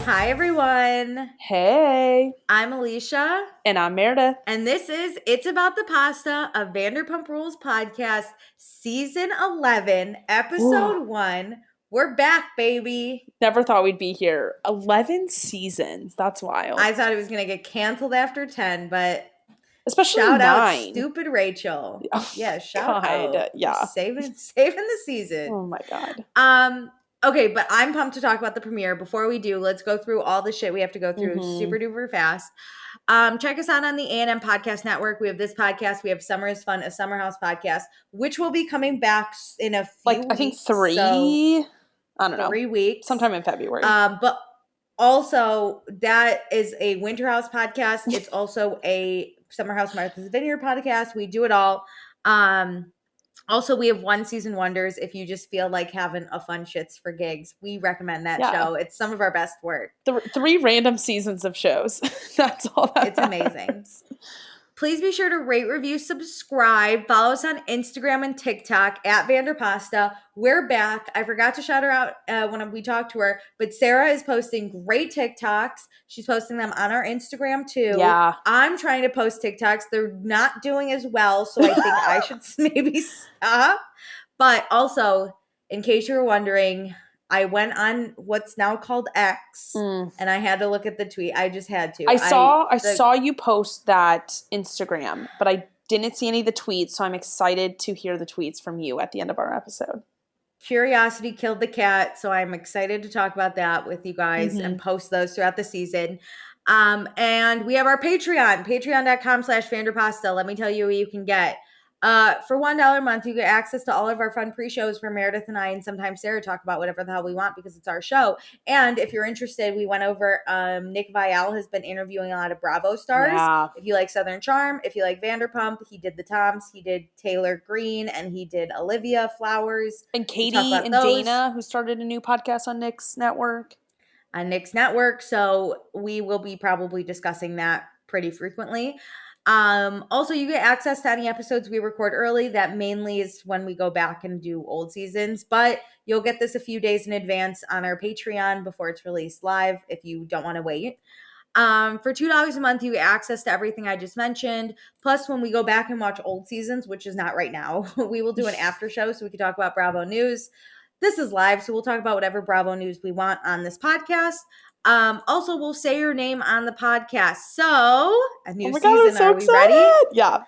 Hi, everyone. Hey. I'm Alicia. And I'm Meredith. And this is It's About the Pasta, a Vanderpump Rules podcast, season 11, episode 1. We're back, baby. Never thought we'd be here. 11 seasons. That's wild. I thought it was going to get canceled after 10, but especially shout 9. out stupid Rachel. Oh, yeah, shout out. Yeah. Saving the season. Oh my God. Okay, but I'm pumped to talk about the premiere. Before we do, let's go through all the shit we have to go through super duper fast. Check us out on the A&M Podcast Network. We have this podcast. We have Summer is Fun, a Summer House podcast, which will be coming back in a few weeks. I think 3. I don't know. 3 weeks. Sometime in February. But also, that is a Winter House podcast. It's also a Summer House Martha's Vineyard podcast. We do it all. Also, we have One Season Wonders. If you just feel like having a fun shits for gigs, we recommend that show. It's some of our best work. 3 random seasons of shows. That's all that It's amazing. Please be sure to rate, review, subscribe. Follow us on Instagram and TikTok at Vanderpasta. We're back. I forgot to shout her out when we talked to her, but Sarah is posting great TikToks. She's posting them on our Instagram too. Yeah. I'm trying to post TikToks. They're not doing as well, so I think I should maybe stop. But also, in case you were wondering, I went on what's now called X, and I had to look at the tweet. I just had to. I saw you post that Instagram, but I didn't see any of the tweets, so I'm excited to hear the tweets from you at the end of our episode. Curiosity killed the cat, so I'm excited to talk about that with you guys and post those throughout the season. And we have our Patreon, patreon.com/Vanderpasta. Let me tell you what you can get. For $1 a month, you get access to all of our fun pre-shows where Meredith and I and sometimes Sarah talk about whatever the hell we want because it's our show. And if you're interested, we went over, Nick Viall has been interviewing a lot of Bravo stars. Yeah. If you like Southern Charm, if you like Vanderpump, he did the Toms, he did Taylor Green, and he did Olivia Flowers. And Katie and Dana, who started a new podcast on Nick's network. On Nick's network. So we will be probably discussing that pretty frequently. Also, you get access to any episodes we record early. That mainly is when we go back and do old seasons, but you'll get this a few days in advance on our Patreon before it's released live if you don't want to wait. For $2 a month, you get access to everything I just mentioned. Plus, when we go back and watch old seasons, which is not right now, we will do an after show so we can talk about Bravo news. This is live, so we'll talk about whatever Bravo news we want on this podcast. Also, we'll say your name on the podcast. So, a new season. Are we ready? Yeah.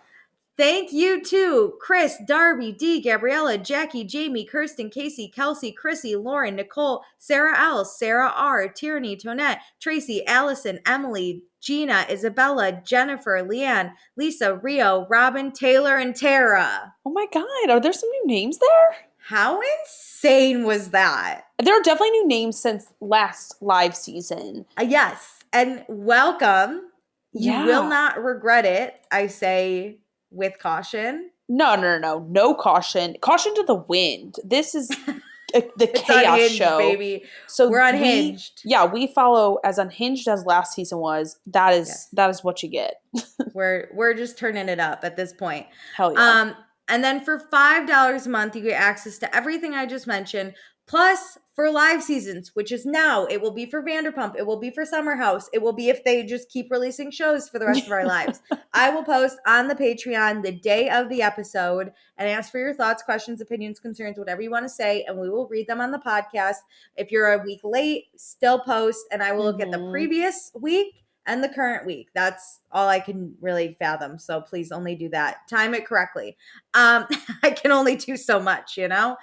Thank you to Chris, Darby, Dee, Gabriella, Jackie, Jamie, Kirsten, Casey, Kelsey, Chrissy, Lauren, Nicole, Sarah L, Sarah R, Tierney, Tonette, Tracy, Allison, Emily, Gina, Isabella, Jennifer, Leanne, Lisa, Rio, Robin, Taylor, and Tara. Oh my God. Are there some new names there? How insane was that? There are definitely new names since last live season. Yes. And welcome. You will not regret it, I say with caution. No caution. Caution to the wind. This is the chaos unhinged, show. Baby. So we're unhinged. We follow as unhinged as last season was. That is what you get. We're just turning it up at this point. Hell yeah. And then for $5 a month, you get access to everything I just mentioned. Plus, for live seasons, which is now, it will be for Vanderpump. It will be for Summer House. It will be if they just keep releasing shows for the rest of our lives. I will post on the Patreon the day of the episode and ask for your thoughts, questions, opinions, concerns, whatever you want to say, and we will read them on the podcast. If you're a week late, still post, and I will look at the previous week and the current week. That's all I can really fathom. So please only do that. Time it correctly. I can only do so much, you know?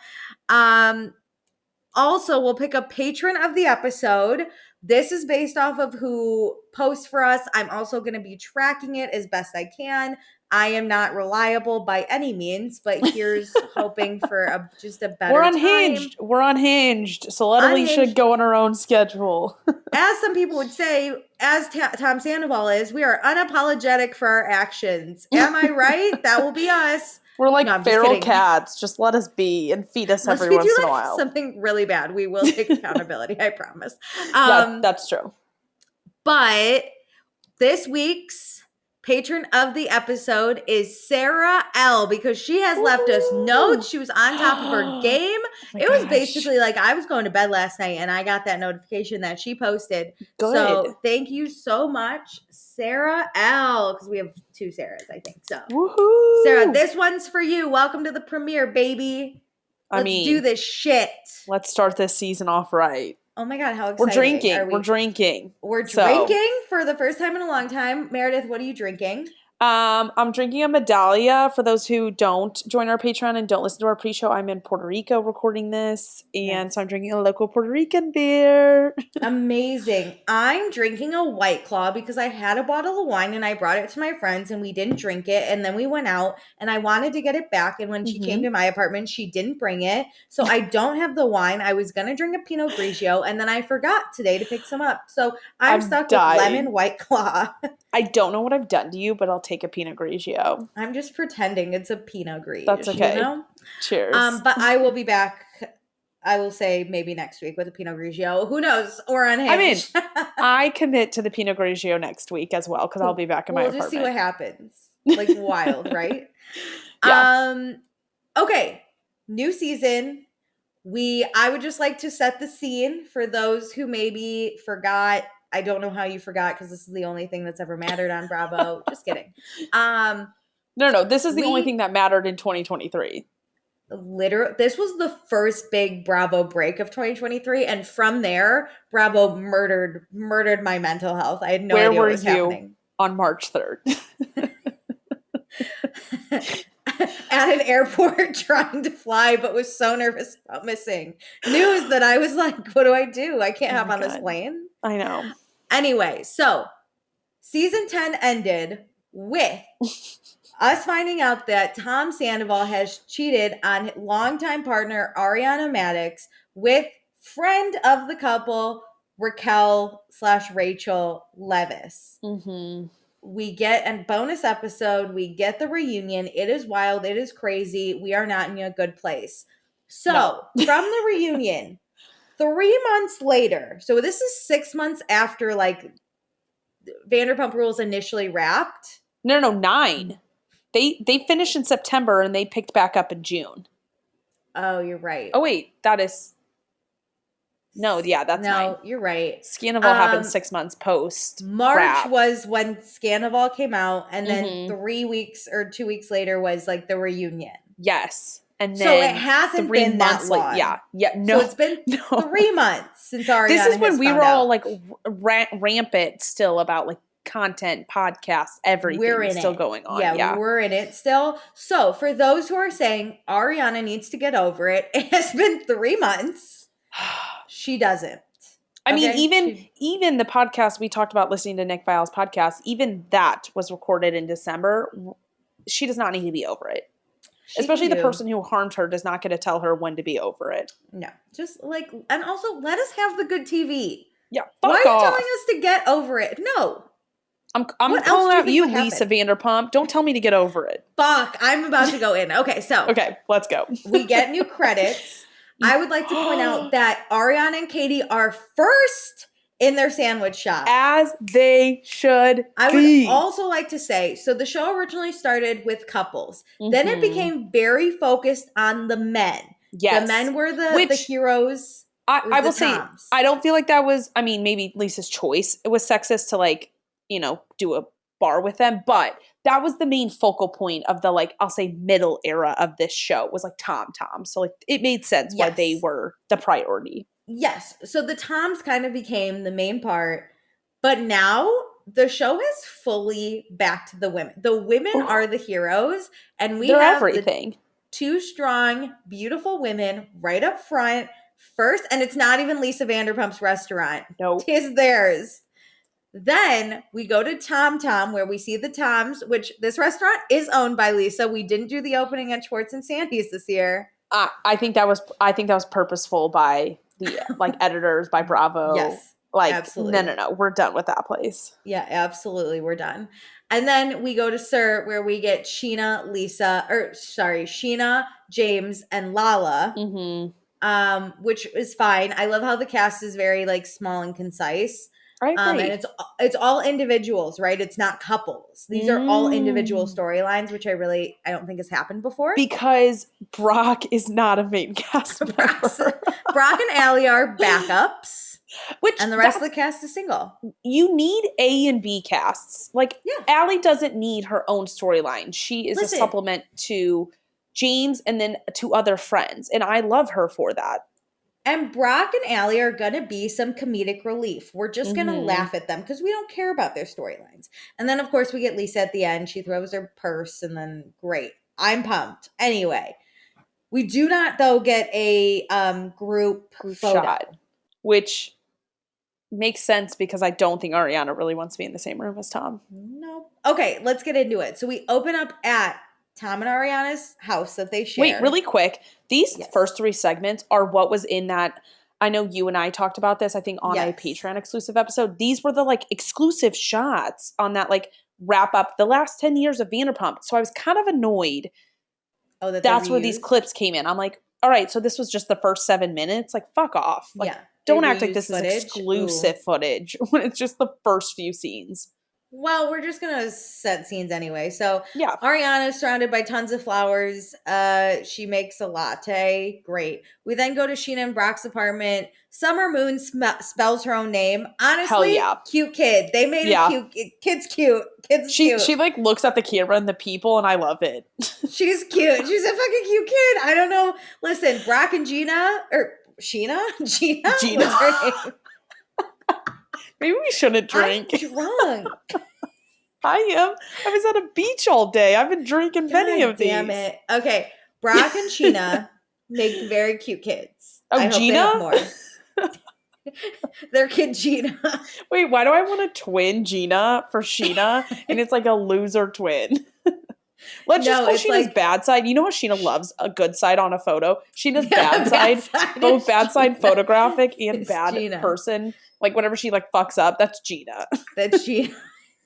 Also, we'll pick a patron of the episode. This is based off of who posts for us. I'm also going to be tracking it as best I can. I am not reliable by any means, but here's hoping for just a better unhinged. time. We're unhinged. So let Alicia go on her own schedule. As some people would say, as Tom Sandoval is, we are unapologetic for our actions. Am I right? That will be us. We're like feral cats. Just let us be and feed us every once in a while. Something really bad, we will take accountability, I promise. That's true. But this week's Patron of the episode is Sarah L, because she has left us notes. She was on top of her game. It was basically like I was going to bed last night and I got that notification that she posted. Good. So thank you so much, Sarah L, because we have 2 Sarahs, I think. So Woohoo! Sarah, this one's for you. Welcome to the premiere, baby. Let's do this shit. Let's start this season off right. Oh my God, how exciting. We're drinking. We're drinking for the first time in a long time. Meredith, what are you drinking? I'm drinking a Medallia. For those who don't join our Patreon and don't listen to our pre-show, I'm in Puerto Rico recording this, and so I'm drinking a local Puerto Rican beer. Amazing. I'm drinking a White Claw because I had a bottle of wine and I brought it to my friends and we didn't drink it, and then we went out and I wanted to get it back, and when she came to my apartment, she didn't bring it, so I don't have the wine. I was gonna drink a Pinot Grigio and then I forgot today to pick some up, so I'm stuck with lemon White Claw. I don't know what I've done to you, but I'll take a Pinot Grigio. I'm just pretending it's a Pinot Grigio. That's okay. You know? Cheers. But I will be back, I will say maybe next week with a Pinot Grigio. Who knows? Or on Hinge. I mean, I commit to the Pinot Grigio next week as well, because I'll be back in my apartment. We'll just see what happens. Like wild, right? Yeah. Okay. New season. I would just like to set the scene for those who maybe forgot. I don't know how you forgot, because this is the only thing that's ever mattered on Bravo. Just kidding. No. This is the only thing that mattered in 2023. This was the first big Bravo break of 2023, and from there, Bravo murdered my mental health. I had no idea what was happening. On March 3rd? At an airport trying to fly, but was so nervous about missing news that I was like, what do? I can't hop on this plane. I know. Anyway, so season 10 ended with us finding out that Tom Sandoval has cheated on longtime partner Ariana Madix with friend of the couple, Raquel/Rachel Leviss. Mm-hmm. We get a bonus episode. We get the reunion. It is wild. It is crazy. We are not in a good place. So from the reunion, 3 months later, so this is 6 months after like Vanderpump Rules initially wrapped. No, 9. They finished in September and they picked back up in June. Oh, you're right. Oh wait, that is. No, yeah, that's 9. You're right. Scandoval happened 6 months post. March was when Scandoval came out, and then 3 weeks or 2 weeks later was like the reunion. Yes. And then so it hasn't been that long. Yeah. No. So it's been 3 months since Ariana. This is when we were all like rampant still about like content, podcasts, everything we're in still it. Going on. Yeah, we're in it still. So for those who are saying Ariana needs to get over it, it has been 3 months. She doesn't. I mean, even the podcast we talked about, listening to Nick Viall's podcast, even that was recorded in December. She does not need to be over it. Especially the person who harmed her does not get to tell her when to be over it. No. Just like, and also let us have the good TV. Yeah. Why are you telling us to get over it? No. I'm calling out you, Lisa Vanderpump. Don't tell me to get over it. Fuck. I'm about to go in. Okay, so. Okay, let's go. We get new credits. I would like to point out that Ariana and Katie are first in their sandwich shop. As they should be. I would also like to say, so the show originally started with couples. Mm-hmm. Then it became very focused on the men. Yes. The men were the heroes. I will say, I don't feel like that was, I mean, maybe Lisa's choice. It was sexist to like, do a bar with them. But that was the main focal point of the, like, I'll say middle era of this show was like Tom. So like it made sense why they were the priority. Yes. So the Toms kind of became the main part. But now the show has fully backed the women. The women are the heroes. And we have everything. 2 strong, beautiful women right up front. First, and it's not even Lisa Vanderpump's restaurant. No. It's theirs. Then we go to Tom, where we see the Toms, which this restaurant is owned by Lisa. We didn't do the opening at Schwartz and Sandy's this year. I think that was purposeful by the like editors, by Bravo. Yes, like absolutely. No, we're done with that place. Yeah, absolutely, we're done. And then we go to Sir, where we get Sheena, James, and Lala. Mm-hmm. Which is fine. I love how the cast is very like small and concise. I agree. And it's all individuals, right? It's not couples. These are all individual storylines, which I don't think has happened before. Because Brock is not a main cast member. Brock and Allie are backups. And the rest of the cast is single. You need A and B casts. Like, Allie doesn't need her own storyline. She is a supplement to James and then to other friends. And I love her for that. And Brock and Allie are going to be some comedic relief. We're just going to laugh at them because we don't care about their storylines. And then, of course, we get Lisa at the end. She throws her purse and then, great. I'm pumped. Anyway, we do not, though, get a group photo. Shot. Which makes sense because I don't think Ariana really wants to be in the same room as Tom. No. Okay, let's get into it. So we open up at Tom and Ariana's house that they share. Wait, really quick. These first 3 segments are what was in that. I know you and I talked about this, I think, on a Patreon exclusive episode. These were the like exclusive shots on that like wrap up the last 10 years of Vanderpump. So I was kind of annoyed. Oh, that's where these clips came in. I'm like, all right, so this was just the first 7 minutes. Like, fuck off. Like, don't act like this is exclusive footage when it's just the first few scenes. Well, we're just going to set scenes anyway. So Ariana is surrounded by tons of flowers. She makes a latte. Great. We then go to Sheena and Brock's apartment. Summer Moon spells her own name. Honestly, cute kid. They made it cute. Kid's cute. Cute. She like looks at the camera and the people and I love it. She's cute. She's a fucking cute kid. I don't know. Listen, Brock and Gina, or Sheena? Gina? What's her name? Maybe we shouldn't drink. I'm drunk. I am. I was at a beach all day. I've been drinking many of these. Damn it. Okay. Brock and Sheena make very cute kids. Oh, Gina? More. Their kid Gina. Wait, why do I want a twin Gina for Sheena? And it's like a loser twin. Let's just call Sheena's like, bad side. You know how Sheena loves a good side on a photo? Sheena's bad side, both bad side photographic and bad Gina. Person. Like whenever she like fucks up, that's Gina. That's Gina.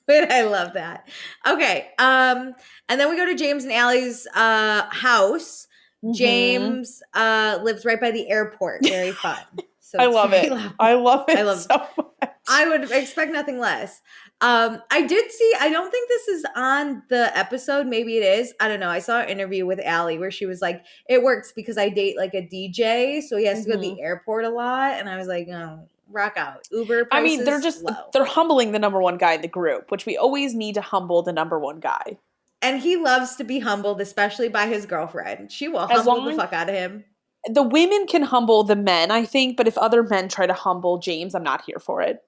But I love that. Okay. And then we go to James and Allie's house. James lives right by the airport. Very fun. So I love it. I love it so much. I would expect nothing less. I did see, I don't think this is on the episode. Maybe it is. I don't know. I saw an interview with Allie where she was like, it works because I date like a DJ. So he has to go to the airport a lot. And I was like, oh, rock out. Uber prices, I mean, they're humbling the number one guy in the group, which we always need to humble the number one guy. And he loves to be humbled, especially by his girlfriend. She will humble the fuck out of him. The women can humble the men, I think, but if other men try to humble James, I'm not here for it.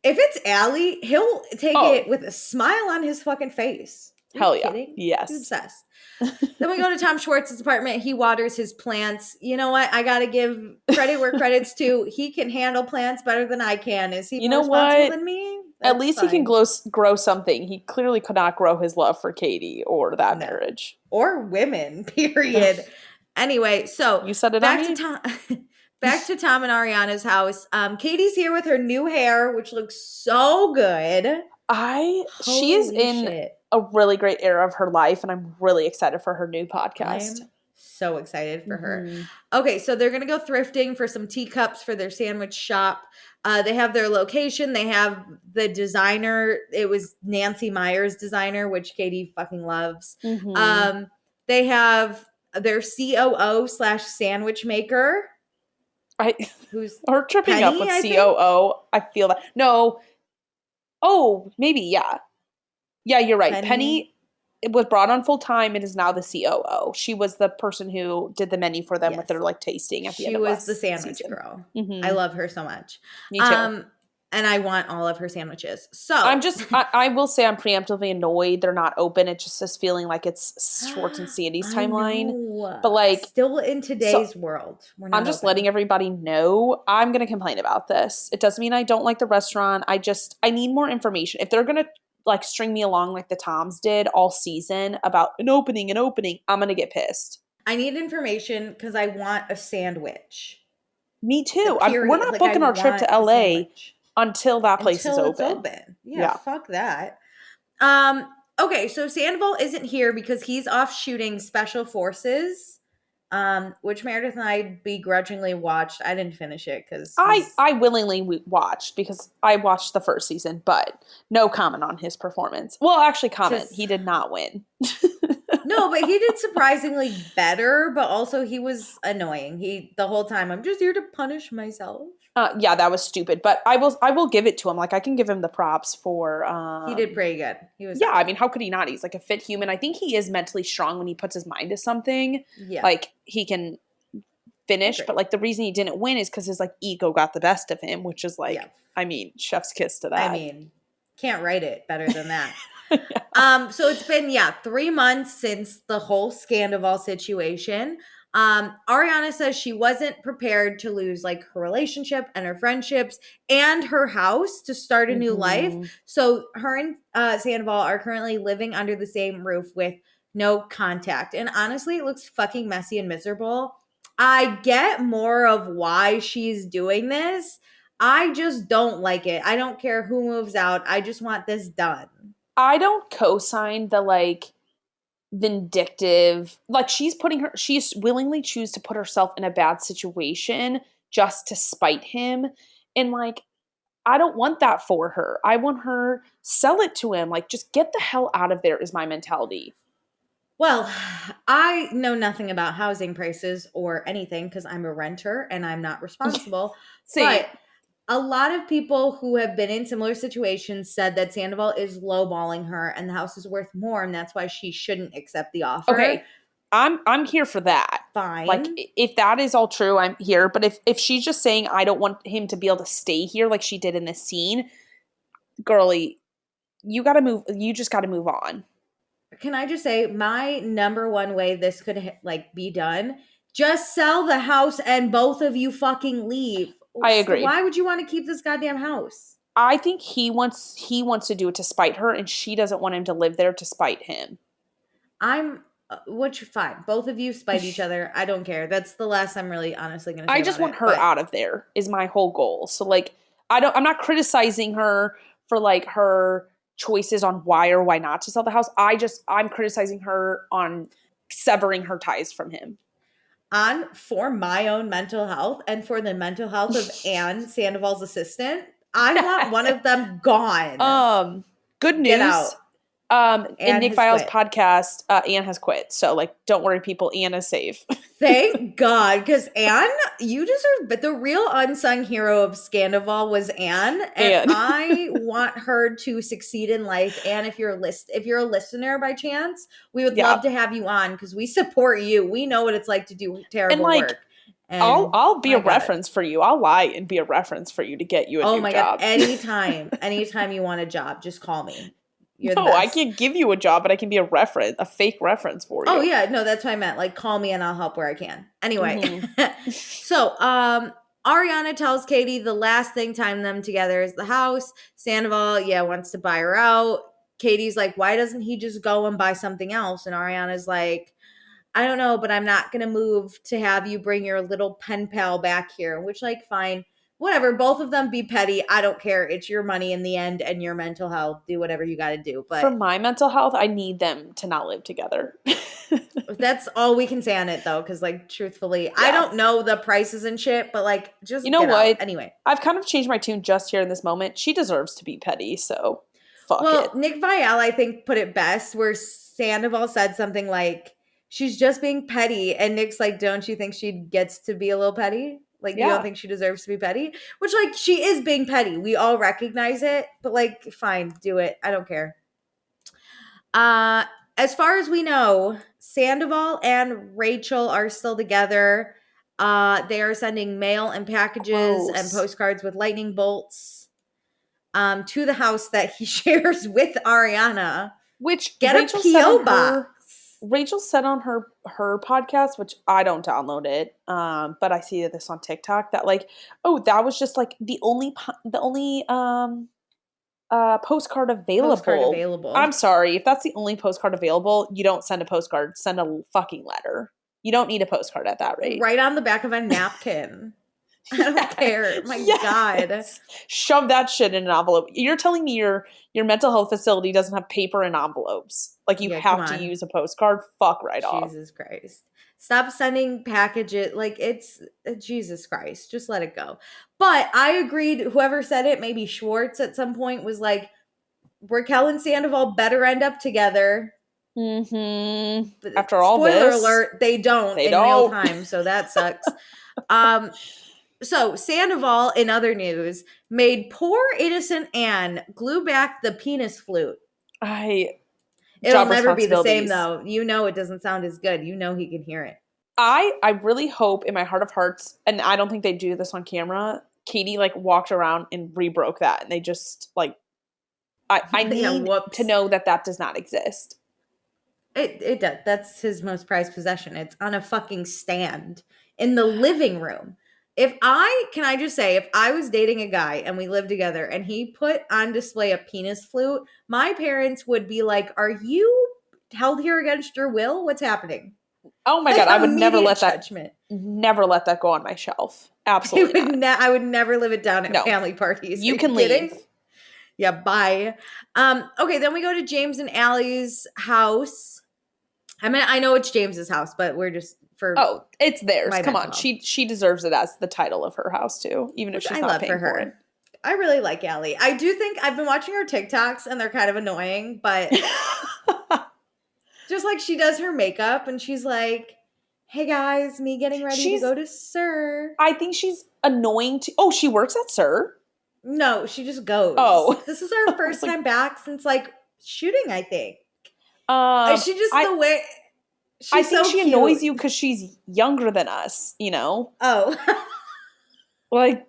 If it's Allie, he'll take it with a smile on his fucking face. Hell yeah. Kidding? Yes. He's obsessed. Then we go to Tom Schwartz's apartment. He waters his plants. You know what? I got to give credit where credit's due. He can handle plants better than I can. Is he more responsible than me? At least fine. He can grow something. He clearly could not grow his love for Katie or that marriage. Or women, period. Anyway, so you said it back to Tom. Back to Tom and Ariana's house. Katie's here with her new hair, which looks so good. She is in a really great era of her life, and I'm really excited for her new podcast. I'm so excited for her. Okay, so they're going to go thrifting for some teacups for their sandwich shop. They have their location. They have the designer. It was Nancy Meyer's designer, which Katie fucking loves. They have their COO / sandwich maker. Who's her tripping Penny, up with COO? I feel that. No. Oh, maybe, yeah. Yeah, you're right. Penny was brought on full time and is now the COO. She was the person who did the menu for them with their like tasting at the end of last season. She was the sandwich girl. I love her so much. Me too. And I want all of her sandwiches. So I will say I'm preemptively annoyed they're not open. It just is feeling like it's Schwartz and Sandy's timeline. But like still in today's world. I'm just letting everybody know I'm going to complain about this. It doesn't mean I don't like the restaurant. I need more information. If they're going to like string me along like the Toms did all season about an opening, I'm going to get pissed. I need information because I want a sandwich. Me too. We're not booking our trip to LA. Until that place is open. Yeah, fuck that. Okay, so Scandoval isn't here because he's off shooting Special Forces which Meredith and I begrudgingly watched. I didn't finish it because I willingly watched because I watched the first season, but no comment on his performance. Well, actually, comment. just He did not win. no, but he did surprisingly better. But also, he was annoying. The whole time, I'm just here to punish myself. Yeah, that was stupid, but I will give it to him. Like I can give him the props for. He did pretty good. He was Yeah, I solid. mean, how could he not? He's like a fit human. I think he is mentally strong when he puts his mind to something. Yeah, Like he can finish, agree. but like the reason he didn't win is because his like ego got the best of him, which is like, Yeah. I mean, chef's kiss to I that. mean, can't write it better than that. Yeah. So it's been 3 months since the whole Scandoval situation. Ariana says she wasn't prepared to lose like her relationship and her friendships and her house to start a new life. Mhm. So her and Sandoval are currently living under the same roof with no contact. And honestly, it looks fucking messy and miserable. I get more of why she's doing this. I just don't like it. I don't care who moves out. I just want this done. I don't co-sign the like vindictive, like she's willingly choose to put herself in a bad situation just to spite him. And like I don't want that for her. I want her sell it to him. Like just get the hell out of there is my mentality. Well, I know nothing about housing prices or anything because I'm a renter and I'm not responsible. See, But a lot of people who have been in similar situations said that Sandoval is lowballing her and the house is worth more, and that's why she shouldn't accept the offer. okay, I'm here for that. Like Fine. if that is all true, I'm here. But if she's just saying I don't want him to be able to stay here like she did in this scene, girly, you got to move. You just got to move on. Can I just say my number one way this could like be done? Just sell the house and both of you fucking leave. I agree. Why would you want to keep this goddamn house? I think he wants to do it to spite her, and she doesn't want him to live there to spite him. I'm which fine. Both of you spite each other. I don't care. That's the last I'm really honestly going to say. I just about want it, her but out of there is my whole goal. So like I'm not criticizing her for like her choices on why or why not to sell the house. I'm criticizing her on severing her ties from him. for my own mental health and for the mental health of Anne Sandoval's assistant, I want one of them gone. Good news. Get out. In Anne Nick has Viall's quit. podcast, Anne has quit. So like don't worry people, Anne is safe. Thank God, because Anne, you deserve. But the real unsung hero of Scandoval was Anne, and Anne. I want her to succeed in life. And if you're a listener by chance, we would Yeah. love to have you on because we support you. We know what it's like to do terrible And like work. And I'll be my a God. reference for you. I'll lie and be a reference for you to get you a Oh new my job. God, anytime you want a job, just call me. You're the No, I best. can't give you a job, but I can be a fake reference for you. Oh yeah, no, that's what I meant. Like, call me and I'll help where I can. Anyway, Mhm. so Ariana tells Katie the last thing tying them together is the house. Sandoval, wants to buy her out. Katie's like, why doesn't he just go and buy something else? And Ariana's like, I don't know, but I'm not gonna move to have you bring your little pen pal back here. Which, like, fine. Whatever, both of them be petty. I don't care. It's your money in the end and your mental health. Do whatever you got to do. But For my mental health, I need them to not live together. that's all we can say on it, though, because, like, truthfully, I Yeah. don't know the prices and shit, but, like, just You know get what? out. Anyway. I've kind of changed my tune just here in this moment. She deserves to be petty, so fuck Well, it. Nick Viall, I think, put it best where Sandoval said something like, she's just being petty. And Nick's like, don't you think she gets to be a little petty? Like, you don't Yeah. think she deserves to be petty? Which, like, she is being petty. We all recognize it. But, like, fine, do it. I don't care. As far as we know, Sandoval and Rachel are still together. They are sending mail and packages and Gross. postcards with lightning bolts to the house that he shares with Ariana. Which Get Rachel a said PO on box. Rachel said on her podcast, which I don't download it, but I see this on TikTok that like, oh, that was just like the only postcard available. Postcard available. I'm sorry, if that's the only postcard available, you don't send a postcard. Send a fucking letter. You don't need a postcard at that rate. Right on the back of a napkin. I don't care. My God. Shove that shit in an envelope. You're telling me your mental health facility doesn't have paper and envelopes? Like, you Yeah, come have to on. use a postcard? Fuck right off. Jesus Christ. Stop sending packages. Like, it's Jesus Christ. Just let it go. But I agreed. Whoever said it, maybe Schwartz at some point, was like, Raquel and Sandoval better end up together. But After all spoiler this, alert, they don't they in real don't. time, so that sucks. So Sandoval, in other news, made poor innocent Anne glue back the penis flute. It'll Job never be the same, responsibilities. though. You know it doesn't sound as good. You know he can hear it. I really hope in my heart of hearts, and I don't think they do this on camera, Katie like walked around and re-broke that, and they just like I need to know that does not exist. It does. That's his most prized possession. It's on a fucking stand in the living room. If I just say, if I was dating a guy and we lived together and he put on display a penis flute, my parents would be like, "Are you held here against your will? What's happening?" Oh my Like, God, I would never immediate let judgment. never let that go on my shelf. Absolutely not. I would never live it down at family parties. You can leave. Yeah, bye. Okay, then we go to James and Allie's house. I mean, I know it's James's house, but we're just Oh, it's theirs. my Come on. mental health. She deserves it as the title of her house too, even if Which she's I not love paying for her. it. I really like Allie. I do think I've been watching her TikToks and they're kind of annoying, but just like she does her makeup and she's like, "Hey guys, me getting ready to go to Sir." I think she's annoying to. Oh, she works at Sir? No, she just goes. Oh. This is our first time back since like shooting, I think. She just I the way I think so she cute. annoys you because she's younger than us, you know? Oh. Like,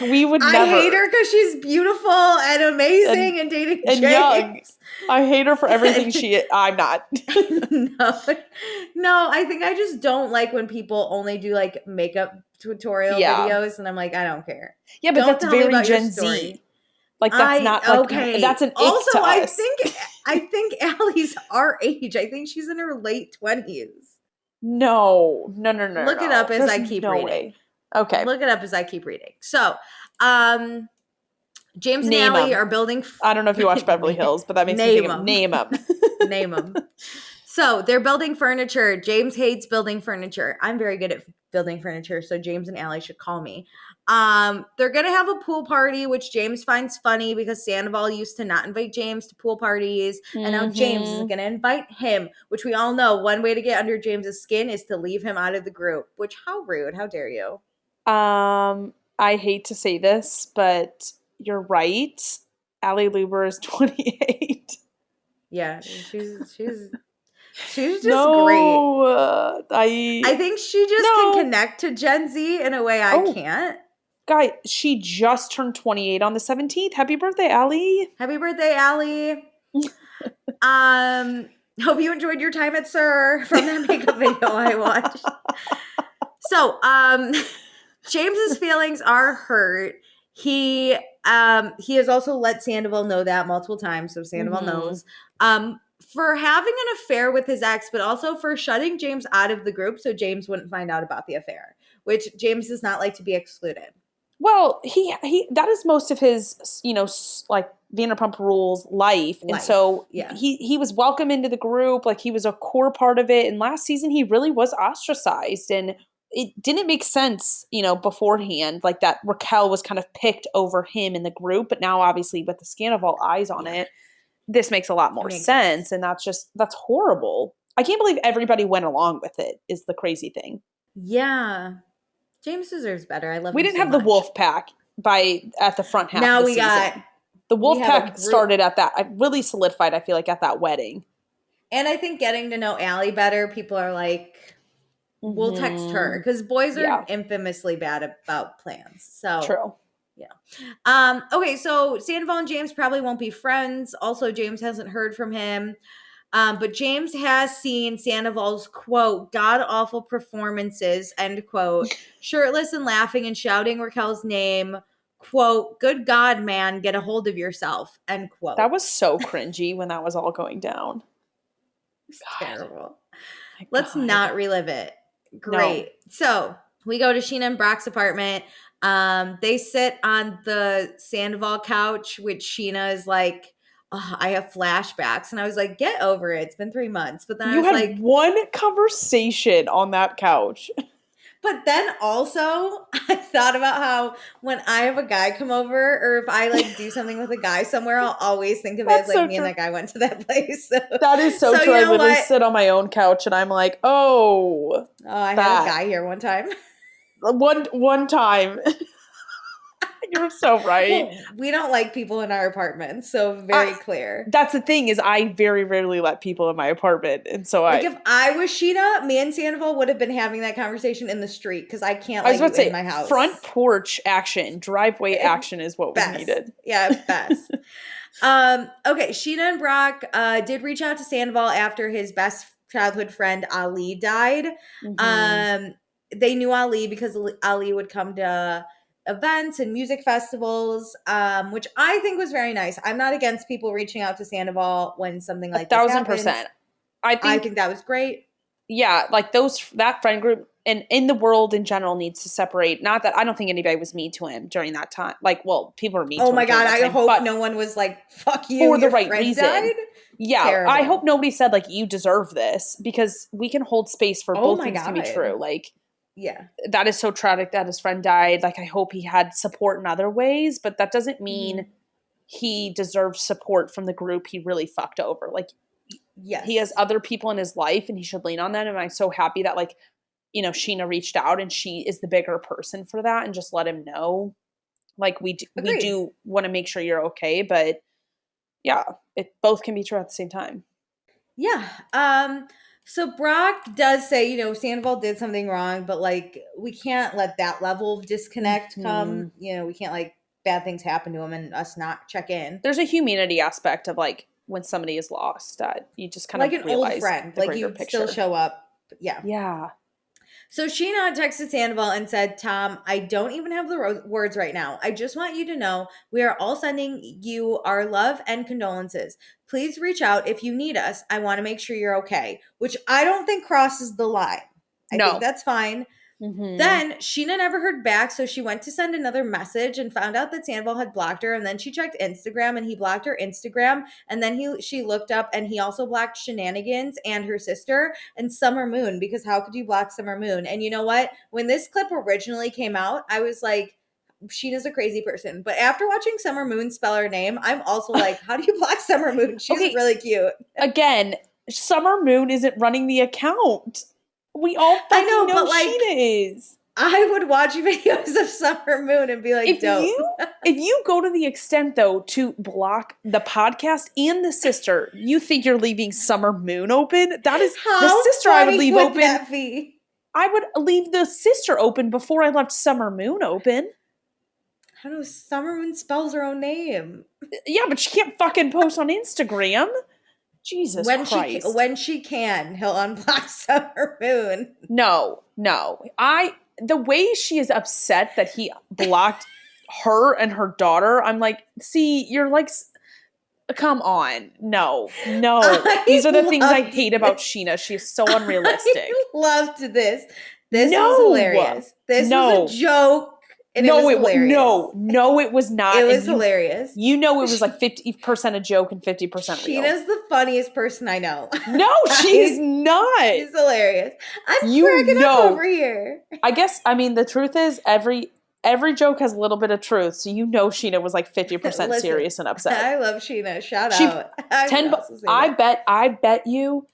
we would never. I hate her because she's beautiful and amazing and dating and James. Young. I hate her for everything I'm not. No, I think I just don't like when people only do like makeup tutorial videos, and I'm like, I don't care. Yeah, but Don't that's tell me very about your Gen story. Z. Like, that's not like okay. That's an ick also, to us. I think Allie's our age. I think she's in her late 20s. No. Look it up as I keep reading. Way. Okay. Look it up as I keep reading. So, James and Name Allie 'em. are building. I don't know if you watch Beverly Hills, but that makes me think of name them. Name them. So they're building furniture. James hates building furniture. I'm very good at building furniture, so James and Allie should call me. They're gonna have a pool party, which James finds funny because Sandoval used to not invite James to pool parties, and now James is gonna invite him, which we all know one way to get under James's skin is to leave him out of the group. Which, how rude! How dare you? I hate to say this, but you're right. Allie Luber is 28. Yeah, she's just great. I think she just can connect to Gen Z in a way I can't. Guy, she just turned 28 on the 17th. Happy birthday, Allie. Happy birthday, Allie. Hope you enjoyed your time at Sir from that makeup video I watched. So, James's feelings are hurt. He has also let Sandoval know that multiple times, so Sandoval knows. For having an affair with his ex, but also for shutting James out of the group so James wouldn't find out about the affair, which James does not like to be excluded. Well, he that is most of his, like Vanderpump Rules life. And so he was welcome into the group, like he was a core part of it. And last season he really was ostracized, and it didn't make sense, beforehand, like that Raquel was kind of picked over him in the group. But now obviously with the Scandoval eyes on it, this makes a lot more sense. And that's horrible. I can't believe everybody went along with it is the crazy thing. Yeah. James deserves better. I love him. We didn't have the wolf pack at the front half now of the we season. got the wolf pack started at that. I really solidified, I feel like, at that wedding. And I think getting to know Allie better, people are like, we'll text her. Because boys are infamously bad about plans. So true. Yeah. Okay, so Sandoval and James probably won't be friends. Also, James hasn't heard from him. But James has seen Sandoval's, quote, god-awful performances, end quote, shirtless and laughing and shouting Raquel's name, quote, good God, man, get a hold of yourself, end quote. That was so cringy when that was all going down. It's terrible. Let's not relive it. Great. No. So We go to Sheena and Brock's apartment. They sit on the Sandoval couch, which Sheena is like, oh, I have flashbacks. And I was like, get over it. It's been 3 months. But then I You was had like, one conversation on that couch. but then also I thought about how when I have a guy come over or if I like do something with a guy somewhere, I'll always think of it as That's like so me and true. that guy went to that place. So, That is so true. you I know literally what? sit on my own couch and I'm like, oh, Oh, I had a that. guy here one time. One time. You're so right. Well, we don't like people in our apartment, so very clear. That's the thing is I very rarely let people in my apartment. And so Like if I was Sheena, me and Sandoval would have been having that conversation in the street because I can't I was let about you to in say my house. front porch action, driveway action is what was Best. needed. Yeah, best. Okay, Sheena and Brock did reach out to Sandoval after his best childhood friend Ali died. Mm-hmm. They knew Ali because Ali would come to events and music festivals, which I think was very nice. I'm not against people reaching out to Sandoval when something like this happens. 1,000%. I I think think that was great. yeah, like that friend group and in the world in general needs to separate. Not that I don't think anybody was mean to him during that time. Like, well, people were mean Oh to him my during God, that I time, hope but no one was like, fuck you, for the your right friend reason. died. Yeah, Terrible. I hope nobody said like you deserve this because we can hold space for Oh both my things can be God. true. Like Yeah. that is so tragic that his friend died. Like I hope he had support in other ways, but that doesn't mean Mhm. he deserves support from the group he really fucked over. Like he has Yes. other people in his life and he should lean on them. And I'm so happy that like, Sheena reached out and she is the bigger person for that and just let him know. Like we Agreed. do want to make sure you're okay, but yeah, it both can be true at the same time. Yeah. So Brock does say, Sandoval did something wrong, but like we can't let that level of disconnect come. Hmm. We can't like bad things happen to him and us not check in. There's a humanity aspect of like when somebody is lost that you just kind Like of an old realize friend, the like greater you'd still picture. show up. Yeah. Yeah. So Sheena texted Sandoval and said, Tom, I don't even have the words right now. I just want you to know we are all sending you our love and condolences. Please reach out if you need us. I want to make sure you're okay, which I don't think crosses the line. I think No. that's fine. Hmm. Then Sheena never heard back, so she went to send another message and found out that Sandoval had blocked her. And then she checked Instagram, and he blocked her Instagram. And then she looked up, and he also blocked Shenanigans and her sister and Summer Moon because how could you block Summer Moon? And you know what? When this clip originally came out, I was like, Sheena's a crazy person. But after watching Summer Moon spell her name, I'm also like, how do you block Summer Moon? She's Okay. really cute. Again, Summer Moon isn't running the account. We all I fucking know, know but like, Sheena is. I would watch videos of Summer Moon and be like, If dope. you go to the extent though to block the podcast and the sister, you think you're leaving Summer Moon open? That is the How sister I would funny leave would open. that be? I would leave the sister open before I left Summer Moon open. I don't know. Summer Moon spells her own name. Yeah, but she can't fucking post on Instagram. Jesus Christ. When she can, he'll unblock Summer Moon. No. The way she is upset that he blocked her and her daughter, I'm like, see, you're like, come on. No. These are the things I hate about Sheena. She's so unrealistic. I loved this. This was No. hilarious. This No. was a joke. And No, it was hilarious. No, it was not. It was hilarious. You know it was like 50% a joke and 50% real. Sheena's the funniest person I know. No, she's not. She's hilarious. I'm cracking up over here. I guess, I mean, the truth is every joke has a little bit of truth. So you know Sheena was like 50% Listen, serious and upset. I love Sheena. Shout out. I bet you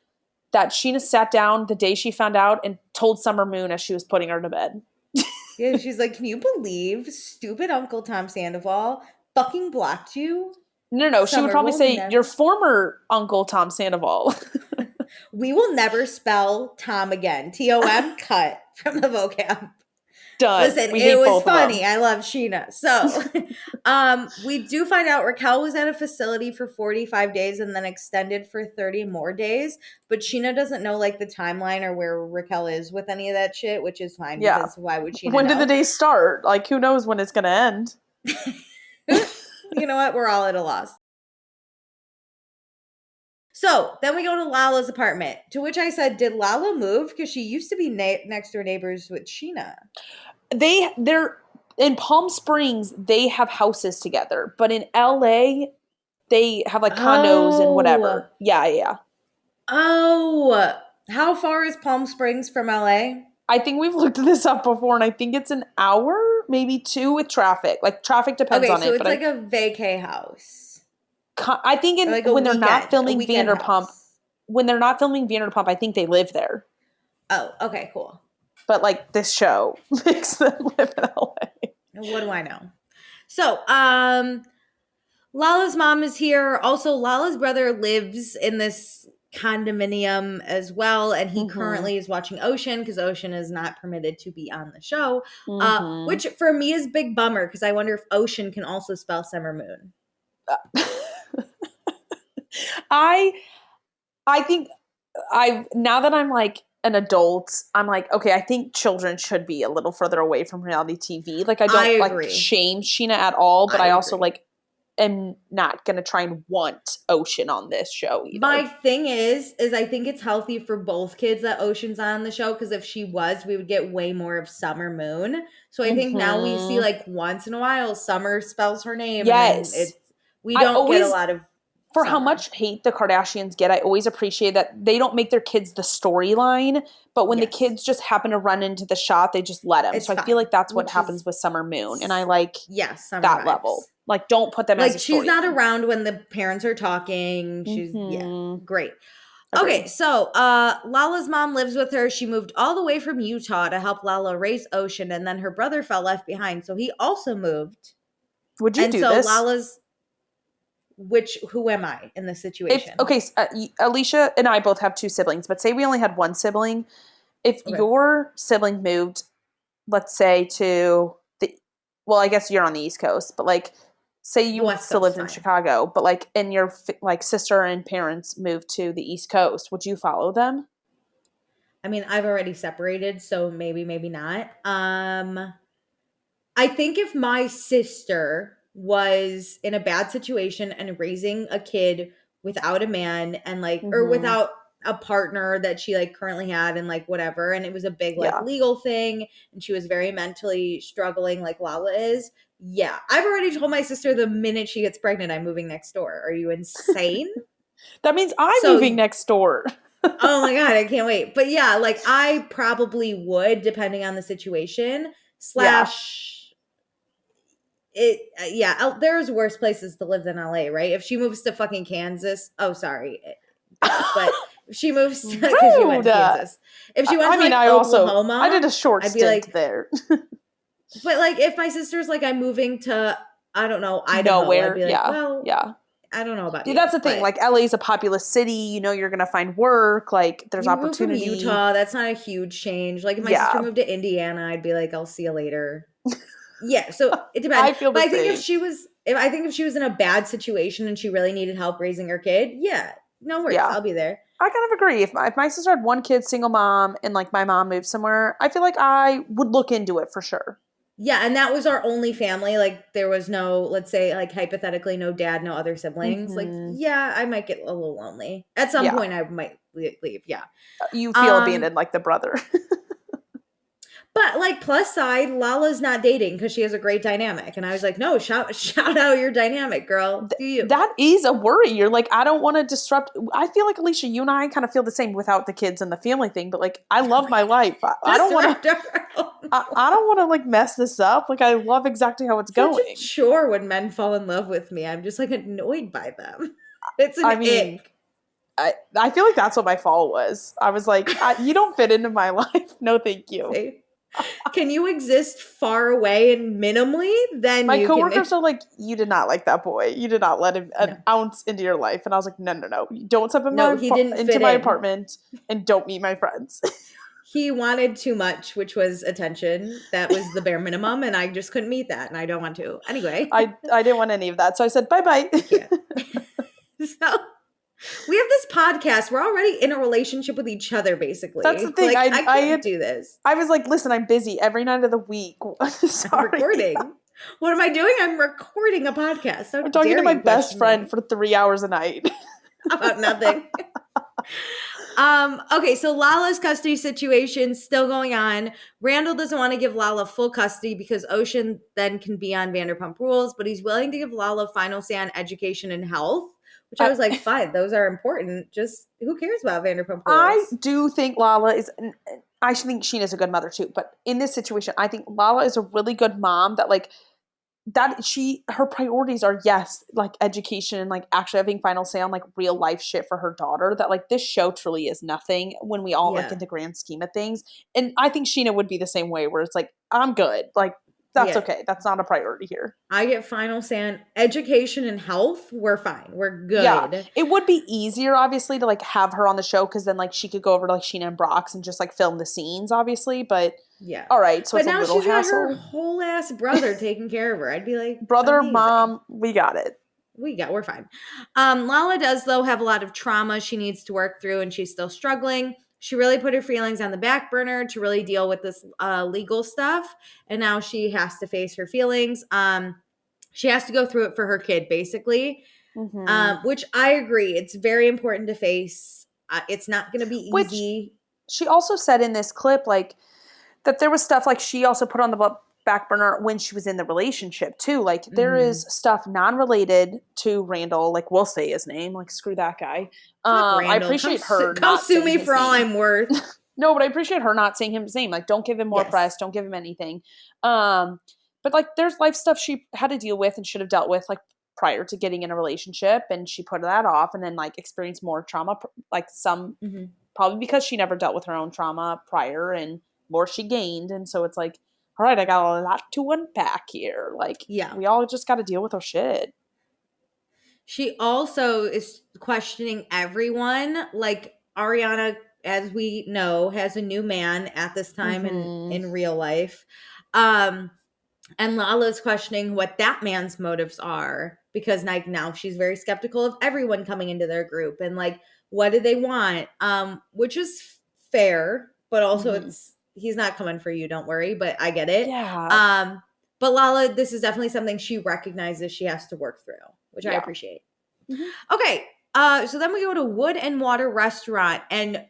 that Sheena sat down the day she found out and told Summer Moon as she was putting her to bed. Yeah, she's like, can you believe stupid Uncle Tom Sandoval fucking blocked you? No. She would probably say, never. your former Uncle Tom Sandoval. We will never spell Tom again. Tom cut from the vocab. Done. Listen, it was funny. I love Sheena. So we do find out Raquel was at a facility for 45 days and then extended for 30 more days. But Sheena doesn't know like the timeline or where Raquel is with any of that shit, which is fine because why would Sheena When know? did the day start? Like, who knows when it's going to end? You know what? We're all at a loss. So then we go to Lala's apartment, to which I said, did Lala move? Because she used to be next door neighbors with Sheena. They're in Palm Springs, they have houses together, but in LA, they have like condos and Oh. whatever. Yeah. Oh. How far is Palm Springs from LA? I think we've looked this up before, and I think it's an hour, maybe 2 with traffic. Like traffic depends Okay, on so it, it's but like a vacay house. I think Or like a when they're not a filming weekend Vanderpump, house. I think they live there. Oh, okay, cool. But like this show makes them live in LA. What do I know? So, Lala's mom is here. Also, Lala's brother lives in this condominium as well, and he currently is watching Ocean because Ocean is not permitted to be on the show. Which for me is big bummer because I wonder if Ocean can also spell summer moon. I think now that I'm like an adult, I'm like, okay, I think children should be a little further away from reality TV. Like I don't like shame Sheena at all, but I also like am not gonna try and want Ocean on this show either. My thing is I think it's healthy for both kids that Ocean's on the show, because if she was, we would get way more of Summer Moon. So I think now we see like once in a while Summer spells her name. Yes. And we don't get a lot of for Summer. How much hate the Kardashians get, I always appreciate that they don't make their kids the storyline, but when the kids just happen to run into the shot, they just let them. It's so fine. I feel like that's what happens with Summer Moon, and I like that vibes. Level. Like, don't put them like as a she's not around when the parents are talking. She's great. Okay, so Lala's mom lives with her. She moved all the way from Utah to help Lala raise Ocean, and then her brother fell left behind, so he also moved. Would you do this? Lala's who am I in this situation? Alicia and I both have 2 siblings, but say we only had 1 sibling. If your sibling moved, let's say to I guess you're on the East Coast, but like, say you still lived in Chicago, but like, and your like sister and parents moved to the East Coast, would you follow them? I mean, I've already separated, so maybe not. I think if my sister was in a bad situation and raising a kid without a man and like, or without a partner that she like currently had and like whatever, and it was a big like legal thing, and she was very mentally struggling like Lala is. Yeah, I've already told my sister the minute she gets pregnant, I'm moving next door. Are you insane? That means I'm moving next door. Oh my God, I can't wait. But yeah, like I probably would, depending on the situation. There's worse places to live than LA, right? If she moves to fucking Kansas, but if she moves to, because she went to Kansas. If she went to Oklahoma, I did a short stint there. But like, if my sister's like, I'm moving to, I don't know, Idaho, nowhere, I'd be like, I don't know about you. That's the thing. Like, LA is a populous city. You know, you're gonna find work. Like, there's opportunity. Move from Utah, that's not a huge change. Like, if my sister moved to Indiana, I'd be like, I'll see you later. Yeah, so it depends. I feel the same. If she was in a bad situation and she really needed help raising her kid, no worries, I'll be there. I kind of agree. If my sister had 1 kid, single mom, and like my mom moved somewhere, I feel like I would look into it for sure. Yeah, and that was our only family. Like, there was no, let's say, like, hypothetically, no dad, no other siblings. Like, I might get a little lonely. At some point, I might leave, You feel abandoned like the brother. But, like, plus side, Lala's not dating because she has a great dynamic. And I was like, no, shout out your dynamic, girl. Do you? That is a worry. You're like, I don't want to disrupt. I feel like, Alicia, you and I kind of feel the same without the kids and the family thing. But, like, I love my life. I don't want to. I don't want to like mess this up. Like, I love exactly how it's going. It's a chore when men fall in love with me. I'm just like annoyed by them. It's an ick. I feel like that's what my fall was. I was like, you don't fit into my life. No, thank you. See? Can you exist far away and minimally? Then my coworkers are like, you did not like that boy. You did not let him an ounce into your life. And I was like, no. Don't step into my apartment and don't meet my friends. He wanted too much, which was attention. That was the bare minimum, and I just couldn't meet that, and I don't want to. Anyway. I didn't want any of that, so I said, bye-bye. So, we have this podcast. We're already in a relationship with each other, basically. That's the thing. Like, I can't do this. I was like, listen, I'm busy every night of the week. I'm recording. What am I doing? I'm recording a podcast. I'm talking to my best friend for 3 hours a night. About nothing. Okay, so Lala's custody situation still going on. Randall doesn't want to give Lala full custody because Ocean then can be on Vanderpump Rules, but he's willing to give Lala final say on education and health, which I was like, fine, those are important. Just who cares about Vanderpump I Rules? do think Lala is. I think Sheena's a good mother too, but in this situation, I think Lala is a really good mom. That like that her priorities are yes, like education and like actually having final say on like real life shit for her daughter. That like this show truly is nothing when we all like Yeah. in the grand scheme of things. And I think Sheena would be the same way, where it's like I'm good, like that's Yeah. okay, that's not a priority here. I get final say on education and health. We're fine. We're Yeah, good. it would be easier, obviously, to like have her on the show because then like she could go over to like Sheena and Brock's and just like film the scenes, obviously. But Yeah. all right, so But it's a now little she's got her hassle. whole ass brother taking care of her. I'd be like, Brother, amazing. mom, we got it. We're fine. Lala does though have a lot of trauma she needs to work through, and she's still struggling. She really put her feelings on the back burner to really deal with this legal stuff, and now she has to face her feelings. She has to go through it for her kid, basically. Which I agree. It's very important to face. It's not going to be Which easy. she also said in this clip, like that there was stuff like she also put on the back burner when she was in the relationship too. Like there is stuff non-related to Randall. Like we'll say his name. Like screw that guy. I appreciate her Come not sue saying me his for all name. I'm worth. No, but I appreciate her not saying his name. Like, don't give him more Yes. press. Don't give him anything. But like, there's life stuff she had to deal with and should have dealt with like prior to getting in a relationship, and she put that off, and then like experienced more trauma, like some probably because she never dealt with her own trauma prior, and more she gained, and so it's like, all right, I got a lot to unpack here. Like, Yeah. we all just got to deal with our shit. She also is questioning everyone. Like Ariana, as we know, has a new man at this time in real life. And Lala's questioning what that man's motives are because like now she's very skeptical of everyone coming into their group and like what do they want? Which is fair, but also it's he's not coming for you, don't worry, but I get it. Yeah. But Lala, this is definitely something she recognizes she has to work through, which I appreciate. Okay. So then we go to Wood and Water Restaurant, and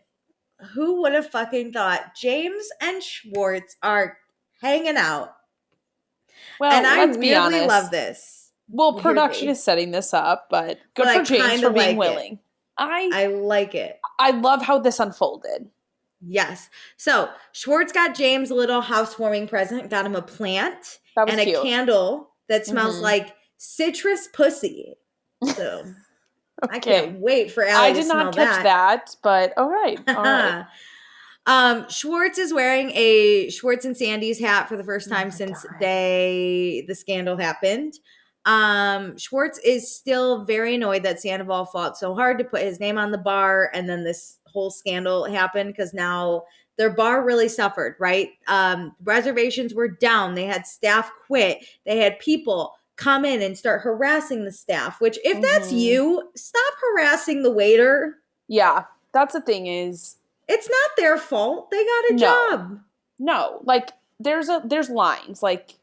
who would have fucking thought James and Schwartz are hanging out? Well, and I let's be weirdly honest. love this. Well, production is setting this up, but good But for I James for kinda being like willing. it. I I like it. I love how this unfolded. Yes. So Schwartz got James a little housewarming present, got him a plant That was and a cute. candle that smells like citrus pussy. So I Okay. can't wait for I Allie to did smell not catch that, but all right. All right. Schwartz is wearing a Schwartz and Sandy's hat for the first time since the scandal happened. Schwartz is still very annoyed that Sandoval fought so hard to put his name on the bar, and then this whole scandal happened because now their bar really suffered, right? Reservations were down. They had staff quit. They had people come in and start harassing the staff, which if that's you, stop harassing the waiter. Yeah, that's the thing is it's not their fault. They got a job. No, like there's lines. Like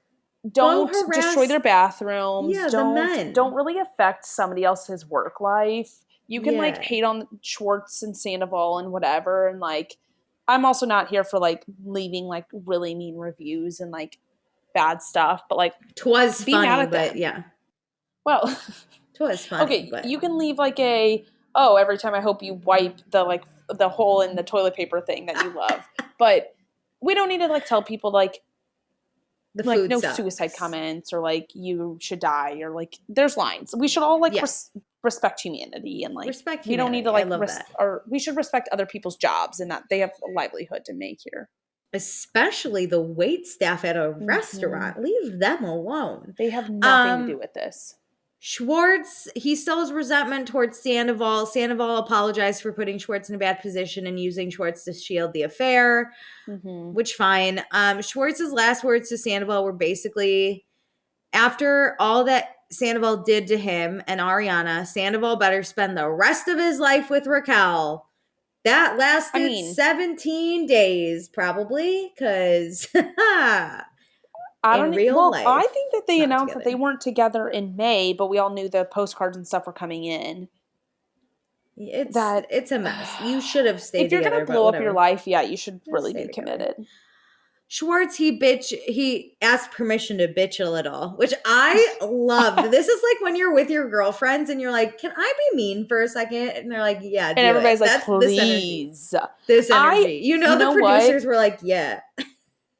don't destroy their bathrooms. Yeah, don't really affect somebody else's work life. You can like hate on Schwartz and Sandoval and whatever, and like I'm also not here for like leaving like really mean reviews and like bad stuff, but like 'twas be funny, mad at but them. yeah. Well, 'twas funny. Okay, but you can leave like every time I hope you wipe the hole in the toilet paper thing that you love. But we don't need to like tell people like the like food no sucks. suicide comments or like you should die or like there's lines. We should all like respect humanity and like respect we don't need to humanity. like or we should respect other people's jobs and that they have a livelihood to make here. Especially the wait staff at a restaurant. Leave them alone. They have nothing to do with this. Schwartz, he still has resentment towards Sandoval. Sandoval apologized for putting Schwartz in a bad position and using Schwartz to shield the affair, which fine. Schwartz's last words to Sandoval were basically, after all that Sandoval did to him and Ariana, Sandoval better spend the rest of his life with Raquel. That lasted 17 days, probably, because life. I think that they announced that they weren't together in May, but we all knew the postcards and stuff were coming in. It's a mess. You should have stayed if you're gonna together, but blow up your whatever. life, yeah, you should Just really stay be together. committed. Schwartz, he asked permission to bitch a little, which I loved. This is like when you're with your girlfriends and you're like, "Can I be mean for a second?" And they're like, "Yeah, And do it." everybody's like, That's this energy. please. This I, energy. you The know what? producers were like, "Yeah."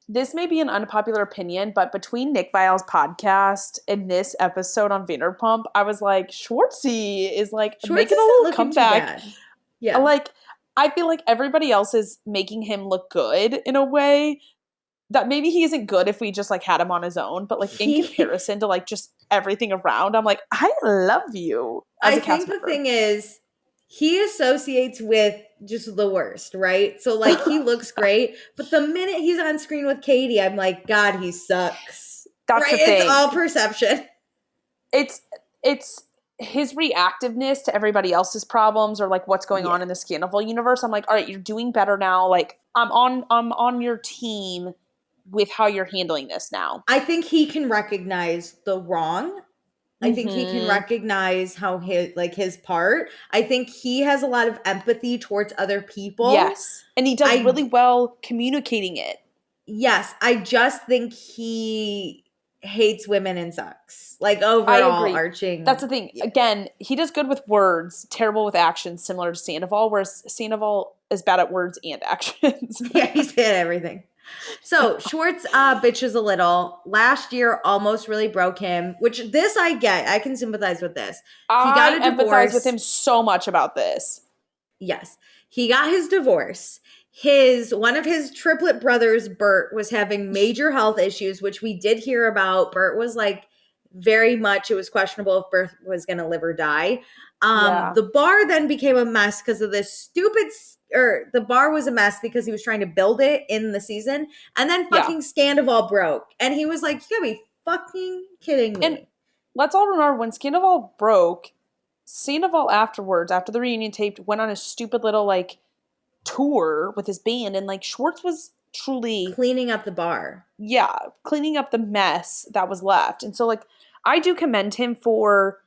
This may be an unpopular opinion, but between Nick Viall's podcast and this episode on Vanderpump, I was like, Schwartzy is like Schwartz making a isn't little looking too comeback. bad. Yeah. Like, I feel like everybody else is making him look good in a way that maybe he isn't good if we just like had him on his own, but like in comparison to like just everything around, I'm like, I love you as I a cast think the member. thing is, he associates with just the worst, right? So like he looks great, but the minute he's on screen with Katie, I'm like, God, he sucks. That's right? the thing. It's all perception. It's his reactiveness to everybody else's problems or like what's going on in the Scandoval universe. I'm like, all right, you're doing better now. Like I'm on your team with how you're handling this now. I think he can recognize the wrong. I think he can recognize how his part. I think he has a lot of empathy towards other people. Yes. And he does really well communicating it. Yes. I just think he hates women and sucks. Like overall I agree. arching. That's the thing. Yeah. Again, he does good with words, terrible with actions, similar to Scandoval, whereas Scandoval is bad at words and actions. Yeah, he's bad at everything. So Schwartz bitches a little. Last year almost really broke him, which this I get. I can sympathize with this. He got a divorce. I empathize with him so much about this. Yes. He got his divorce. One of his triplet brothers, Bert, was having major health issues, which we did hear about. Bert was like very much, it was questionable if Bert was going to live or die. The bar then became a mess because of this the bar was a mess because he was trying to build it in the season. And then fucking Scandoval broke. And he was like, you gotta be fucking kidding me. And let's all remember when Scandoval broke, Sandoval afterwards, after the reunion tape, went on a stupid little like tour with his band, and like Schwartz was truly cleaning up the bar. Yeah, cleaning up the mess that was left. And so like I do commend him for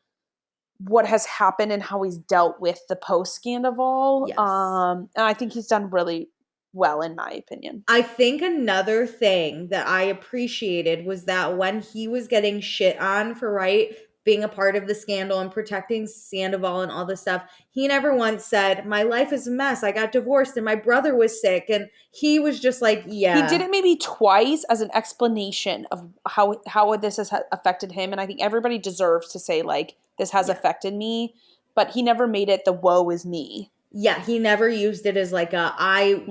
what has happened and how he's dealt with the post Scandoval. Yes. And I think he's done really well in my opinion. I think another thing that I appreciated was that when he was getting shit on for being a part of the scandal and protecting Sandoval and all this stuff, he never once said, my life is a mess. I got divorced and my brother was sick. And he was just like, yeah. He did it maybe twice as an explanation of how this has affected him. And I think everybody deserves to say like, this has affected me, but he never made it the woe is me. Yeah, he never used it as like I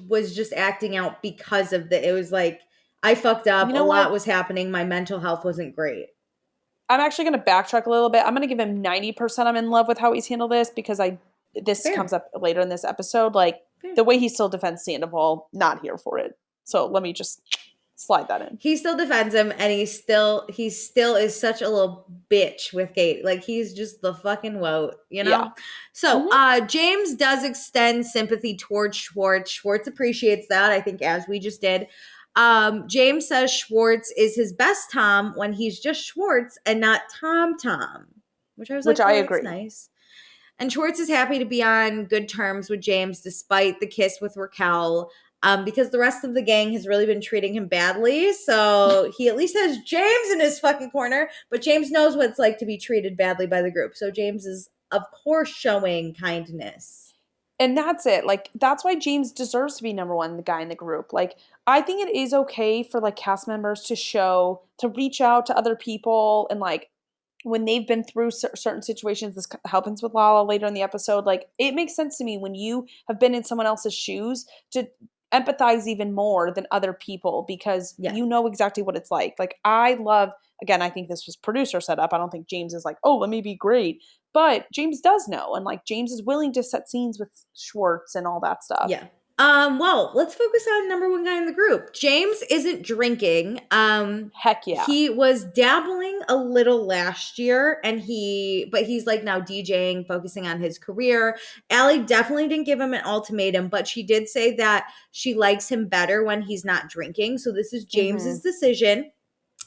was just acting out because of it was like, I fucked up. A lot was happening. My mental health wasn't great. I'm actually going to backtrack a little bit. I'm going to give him 90% I'm in love with how he's handled this because this comes up later in this episode. Like the way he still defends Sandoval, not here for it. So let me just slide that in. He still defends him and he still is such a little bitch with Kate. Like he's just the fucking woat, you know? Yeah. So James does extend sympathy towards Schwartz. Schwartz appreciates that, I think, as we just did. James says Schwartz is his best Tom when he's just Schwartz and not Tom, which I was like, I agree. That's nice. And Schwartz is happy to be on good terms with James despite the kiss with Raquel, because the rest of the gang has really been treating him badly. So he at least has James in his fucking corner, but James knows what it's like to be treated badly by the group. So James is, of course, showing kindness. And that's it. Like, that's why James deserves to be number one, the guy in the group. Like, I think it is okay for, like, cast members to reach out to other people. And, like, when they've been through certain situations, this happens with Lala later in the episode. Like, it makes sense to me when you have been in someone else's shoes to empathize even more than other people because you know exactly what it's like. Like, I love, again, I think this was producer set up. I don't think James is like, oh, let me be great. But James does know, and like James is willing to set scenes with Schwartz and all that stuff. Yeah. Well, let's focus on number one guy in the group. James isn't drinking. Heck yeah. He was dabbling a little last year, but he's like now DJing, focusing on his career. Allie definitely didn't give him an ultimatum, but she did say that she likes him better when he's not drinking. So this is James's decision.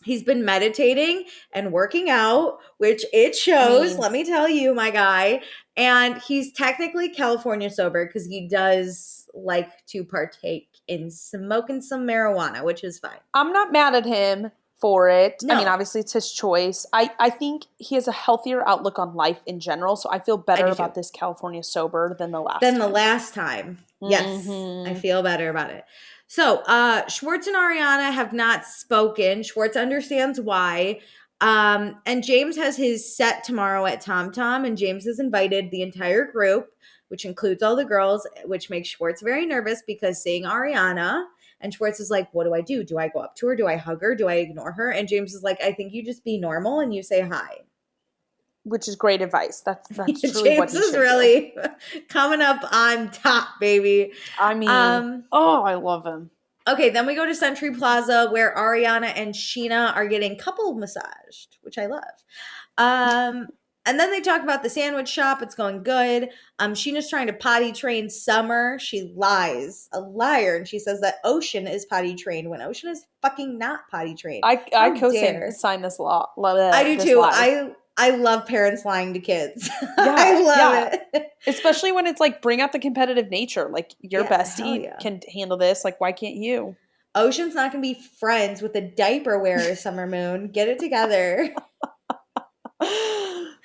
He's been meditating and working out, which it shows, let me tell you, my guy. And he's technically California sober because he does like to partake in smoking some marijuana, which is fine. I'm not mad at him for it. No. I mean, obviously it's his choice. I think he has a healthier outlook on life in general, so I feel better about this California sober than the last time. Yes, I feel better about it. So, Schwartz and Ariana have not spoken. Schwartz understands why. And James has his set tomorrow at Tom Tom, and James has invited the entire group, which includes all the girls, which makes Schwartz very nervous because seeing Ariana, and Schwartz is like, what do I do? Do I go up to her? Do I hug her? Do I ignore her? And James is like, I think you just be normal and you say hi. Which is great advice. That's truly James what he is really coming up on top, baby. I mean, I love him. Okay, then we go to Century Plaza where Ariana and Sheena are getting couple massaged, which I love. And then they talk about the sandwich shop. It's going good. Sheena's trying to potty train Summer. She lies, a liar, and she says that Ocean is potty trained when Ocean is fucking not potty trained. I co-sign this law. I do too. I love parents lying to kids. I love it. Especially when it's like, bring out the competitive nature. Like, your bestie can handle this. Like, why can't you? Ocean's not going to be friends with a diaper wearer, Summer Moon. Get it together.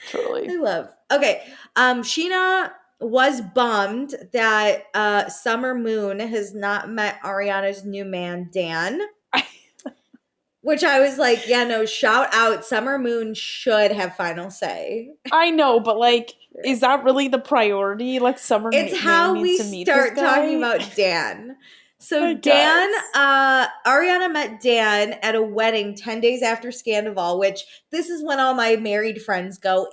Truly. I love. Okay. Sheena was bummed that Summer Moon has not met Ariana's new man, Dan. Which I was like, yeah, no, shout out. Summer Moon should have final say. I know, but like, is that really the priority? Like, Summer Moon It's how we start talking about Dan. So Dan, Ariana met Dan at a wedding 10 days after Scandoval, which this is when all my married friends go,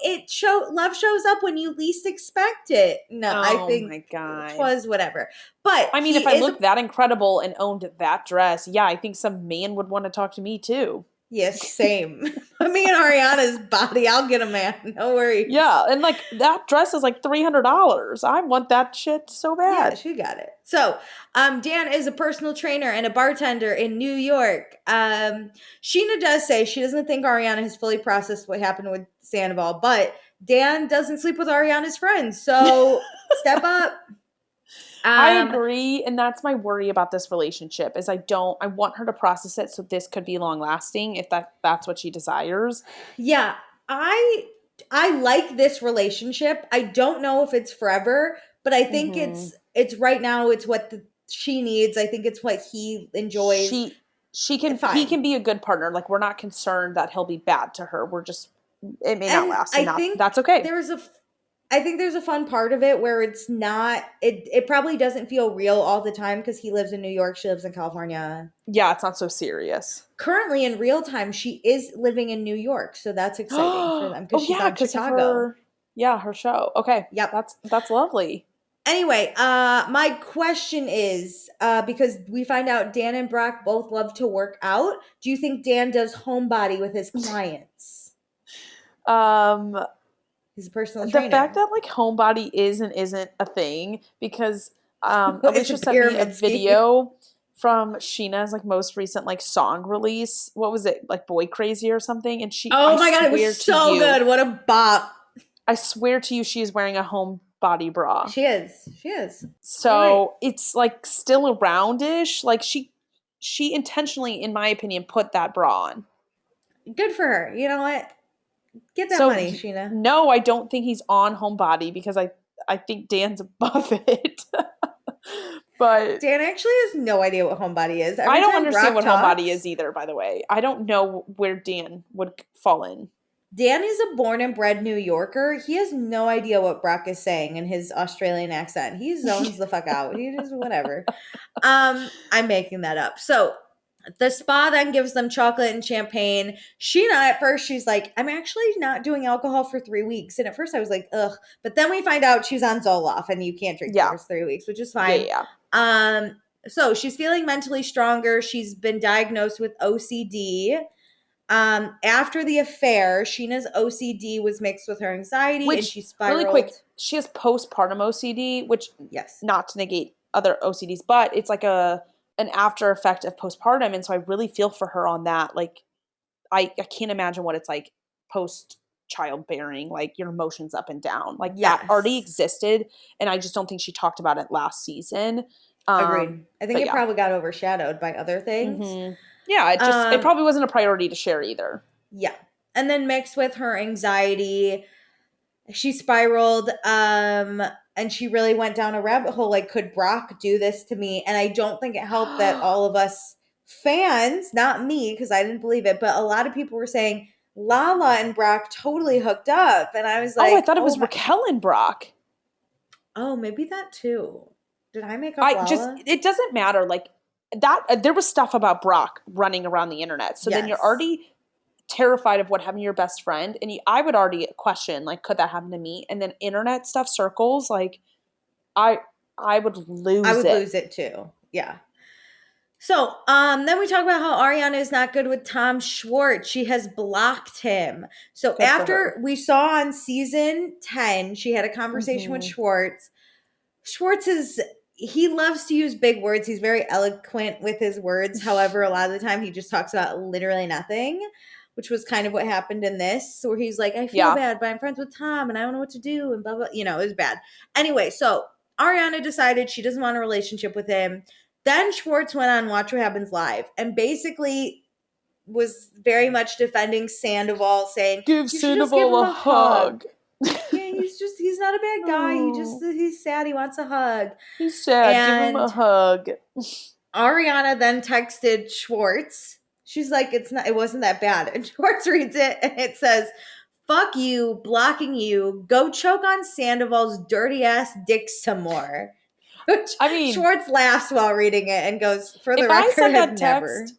love shows up when you least expect it. No, I think my God. It was whatever. But I mean, if I looked that incredible and owned that dress, yeah, I think some man would want to talk to me too. Yes, same. Me and Ariana's body, I'll get a man. No worries. Yeah, and like that dress is like $300. I want that shit so bad. Yeah, she got it. So, Dan is a personal trainer and a bartender in New York. Sheena does say she doesn't think Ariana has fully processed what happened with Sandoval, but Dan doesn't sleep with Ariana's friends, so step up. I agree, and that's my worry about this relationship is I want her to process it so this could be long lasting if that's what she desires. Yeah, I like this relationship. I don't know if it's forever, but I think it's right now it's what she needs. I think it's what he enjoys. He can be a good partner. Like, we're not concerned that he'll be bad to her. It may not last. That's okay. I think there's a fun part of it where it's not, it probably doesn't feel real all the time because he lives in New York, she lives in California. Yeah, it's not so serious. Currently, in real time, she is living in New York, so that's exciting for them because she's on Chicago. Her show. Okay. Yep. That's lovely. Anyway, my question is, because we find out Dan and Brock both love to work out, do you think Dan does homebody with his clients? He's a personal trainer. The fact that like homebody is and isn't a thing because Alicia sent me a video from Sheena's like most recent like song release. What was it? Like Boy Crazy or something? And oh my God, it was so good. What a bop. I swear to you, she is wearing a homebody bra. She is. So it's like still a roundish. Like she intentionally, in my opinion, put that bra on. Good for her. You know what? Get that money, Sheena. No, I don't think he's on homebody because I think Dan's above it. But Dan actually has no idea what homebody is. I don't understand what homebody is either, by the way. I don't know where Dan would fall in. Dan is a born and bred New Yorker. He has no idea what Brock is saying in his Australian accent. He zones the fuck out. He just whatever. I'm making that up. So the spa then gives them chocolate and champagne. Sheena, at first, she's like, I'm actually not doing alcohol for 3 weeks. And at first I was like, ugh. But then we find out she's on Zoloft and you can't drink for 3 weeks, which is fine. Yeah. So she's feeling mentally stronger. She's been diagnosed with OCD. After the affair, Sheena's OCD was mixed with her anxiety and she spiraled. Really quick, she has postpartum OCD, which, not to negate other OCDs, but it's like an after effect of postpartum, and so I really feel for her on that. Like, I can't imagine what it's like post childbearing, like your emotions up and down. Like that already Yes. existed, and I just don't think she talked about it last season. Agreed. I think But it yeah. probably got overshadowed by other things. Yeah, it probably wasn't a priority to share either. Yeah. And then mixed with her anxiety, she spiraled and she really went down a rabbit hole like, could Brock do this to me? And I don't think it helped that all of us fans, not me because I didn't believe it, but a lot of people were saying Lala and Brock totally hooked up, and I was like, I thought it was Raquel and Brock. Oh, maybe that too. Did I make up Lala? It doesn't matter. Like that, there was stuff about Brock running around the internet. So then you're already terrified of what happened to your best friend. And I would already question, like, could that happen to me? And then internet stuff circles. Like, I would lose it. I would lose it too. Yeah. So, then we talk about how Ariana is not good with Tom Schwartz. She has blocked him. So after we saw on season 10, she had a conversation with Schwartz. Schwartz he loves to use big words. He's very eloquent with his words. However, a lot of the time he just talks about literally nothing, which was kind of what happened in this, where he's like, I feel bad, but I'm friends with Tom and I don't know what to do and blah, blah. You know, it was bad. Anyway, so Ariana decided she doesn't want a relationship with him. Then Schwartz went on Watch What Happens Live and basically was very much defending Sandoval, saying, give Sandoval a hug. Yeah, he's not a bad guy. He's sad. He wants a hug. He's sad. Give him a hug. Ariana then texted Schwartz. She's like, it wasn't that bad. And Schwartz reads it and it says, fuck you, blocking you. Go choke on Sandoval's dirty ass dick some more. I mean, Schwartz laughs while reading it and goes, for the record, I sent that never. Text,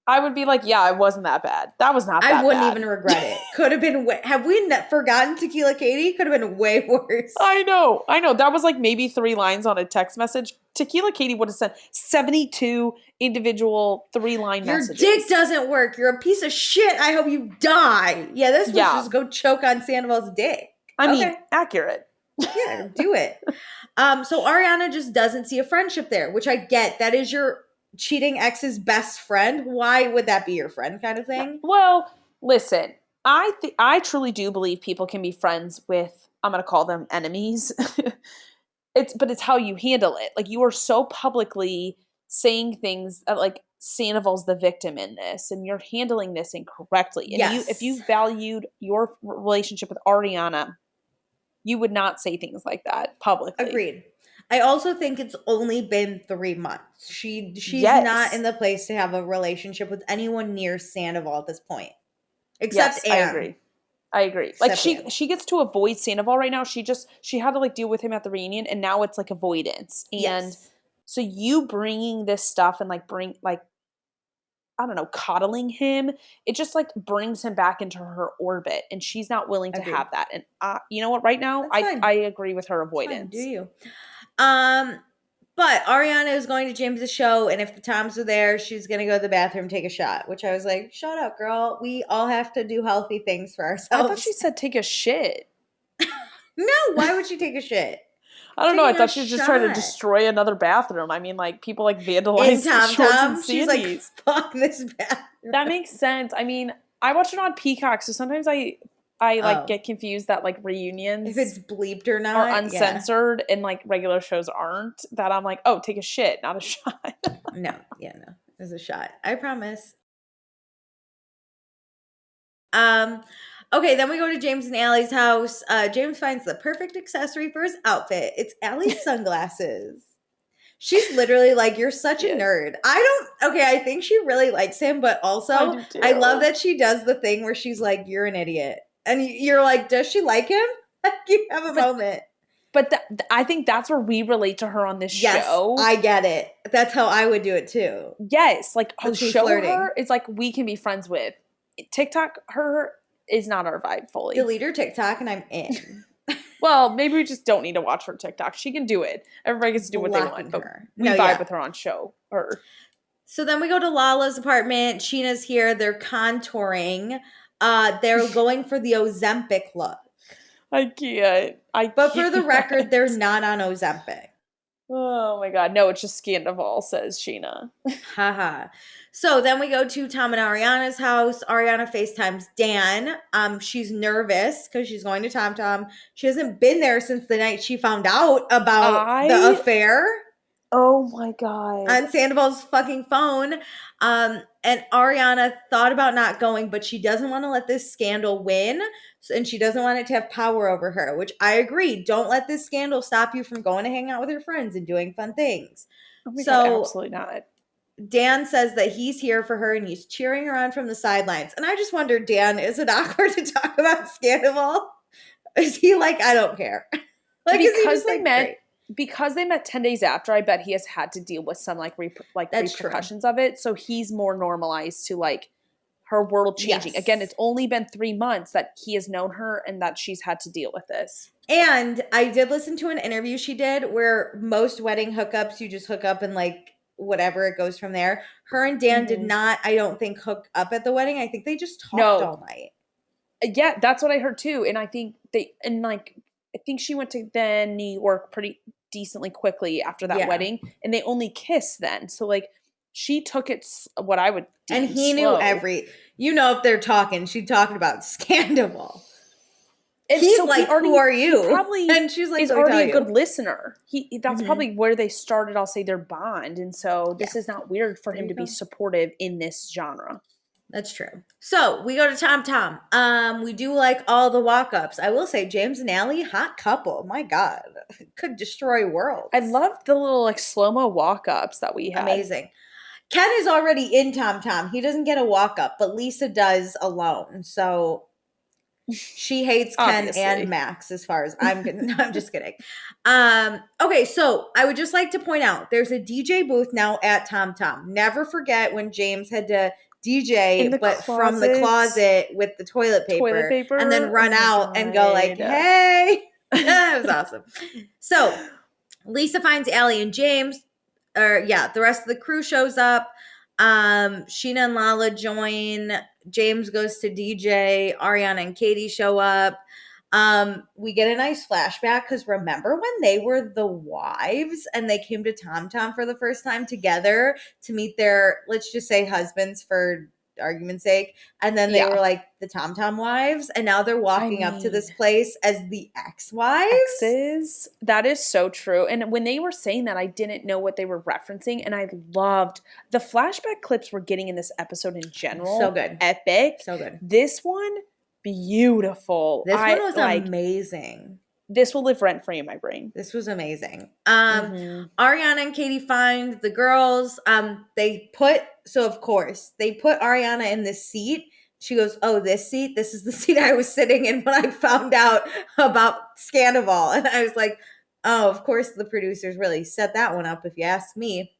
I would be like, yeah, it wasn't that bad. That was not that bad. I wouldn't even regret it. Could have been, have we forgotten Tequila Katie? Could have been way worse. I know. That was like maybe 3 lines on a text message. Tequila Katie would have sent 72 individual 3-line messages. Your dick doesn't work. You're a piece of shit. I hope you die. Yeah, this was just go choke on Sandoval's dick. I mean, accurate. Yeah, do it. So Ariana just doesn't see a friendship there, which I get. That is your cheating ex's best friend. Why would that be your friend kind of thing? Well, listen, I truly do believe people can be friends with, I'm going to call them enemies. But it's how you handle it. Like, you are so publicly saying things like Sandoval's the victim in this, and you're handling this incorrectly. And if you valued your relationship with Ariana, you would not say things like that publicly. Agreed. I also think it's only been 3 months. She's not in the place to have a relationship with anyone near Sandoval at this point. Except Anne. I agree. Like she gets to avoid Sandoval right now. She had to like deal with him at the reunion, and now it's like avoidance. And so you bringing this stuff and like I don't know, coddling him, it just like brings him back into her orbit, and she's not willing to have that. And you know what? Right now, I agree with her avoidance. Do you? But Ariana is going to James's show, and if the Toms are there, she's going to go to the bathroom, take a shot, which I was like, shut up, girl. We all have to do healthy things for ourselves. I thought she said take a shit. No, why would she take a shit? I don't know. I thought she was just trying to destroy another bathroom. I mean, like, people like vandalize Schwartz and Sandy's. She's like, fuck this bathroom. That makes sense. I mean, I watch it on Peacock, so sometimes I get confused that like reunions, if it's bleeped or not, are uncensored and like regular shows aren't. That I'm like, oh, take a shit, not a shot. No, it's a shot. I promise. Okay, then we go to James and Allie's house. James finds the perfect accessory for his outfit. It's Allie's sunglasses. She's literally like, you're such a nerd. I think she really likes him, but also I love that she does the thing where she's like, you're an idiot. And you're like, does she like him? You have a moment. But I think that's where we relate to her on this show. I get it. That's how I would do it too. Yes, like show her is like we can be friends with. TikTok, her is not our vibe fully. Delete her TikTok and I'm in. Well, maybe we just don't need to watch her TikTok. She can do it. Everybody gets to do what they want. But we vibe with her on show. So then we go to Lala's apartment. Sheena's here. They're contouring. They're going for the Ozempic look. I can't. But for the record, they're not on Ozempic. Oh my god. No, it's just Scandoval, says Sheena. Haha. So then we go to Tom and Ariana's house. Ariana FaceTimes Dan. She's nervous because she's going to Tom Tom. She hasn't been there since the night she found out about the I affair Oh my god. on Sandoval's fucking phone. And Ariana thought about not going, but she doesn't want to let this scandal win. And she doesn't want it to have power over her, which I agree. Don't let this scandal stop you from going to hang out with your friends and doing fun things. Oh my god, So absolutely not. Dan says that he's here for her and he's cheering her on from the sidelines. And I just wonder, Dan, is it awkward to talk about Scandoval? Is he like, I don't care? Like, is he Because just they like, met great? because they met 10 days after, I bet he has had to deal with some like That's true. repercussions of it. So he's more normalized to like her world changing. Yes. Again, it's only been 3 months that he has known her and that she's had to deal with this. And I did listen to an interview she did where most wedding hookups, you just hook up and like whatever, it goes from there. Her and Dan did not, I don't think, hook up at the wedding. I think they just talked all night. Yeah, that's what I heard too. And I think I think she went to then New York pretty decently quickly after that Yeah. wedding, and they only kissed then. So like she took it what I would deem And he slow. knew if they're talking, she's talking about Scandoval. And he's so like, who are you? He probably and she's like, is already a good listener. That's probably where they started, I'll say, their bond. And so this is not weird for him to be supportive in this genre. That's true. So we go to Tom Tom. We do like all the walk-ups. I will say James and Allie, hot couple. My God. Could destroy worlds. I loved the little like slow-mo walk-ups that we had. Amazing. Ken is already in Tom Tom. He doesn't get a walk-up, but Lisa does alone. So she hates Ken and Max as far as I'm getting. No, I'm just kidding. Okay, so I would just like to point out there's a DJ booth now at Tom Tom. Never forget when James had to DJ, but from the closet with the toilet paper and then run out and go like, hey. That was awesome. So Lisa finds Allie and James. The rest of the crew shows up. Sheena and Lala join. James goes to DJ. Ariana and Katie show up. We get a nice flashback because remember when they were the wives and they came to Tom Tom for the first time together to meet their, let's just say, husbands for argument's sake, and then they were like the Tom Tom wives, and now they're walking up to this place as the ex-wives. Exes. That is so true. And when they were saying that, I didn't know what they were referencing, and I loved the flashback clips we're getting in this episode in general. So good. Epic. So good. This one, beautiful. This one was amazing. This will live rent-free in my brain. This was amazing. Ariana and Katie find the girls. They put Ariana in this seat. She goes, oh, this seat? This is the seat I was sitting in when I found out about Scandoval. And I was like, oh, of course the producers really set that one up, if you ask me.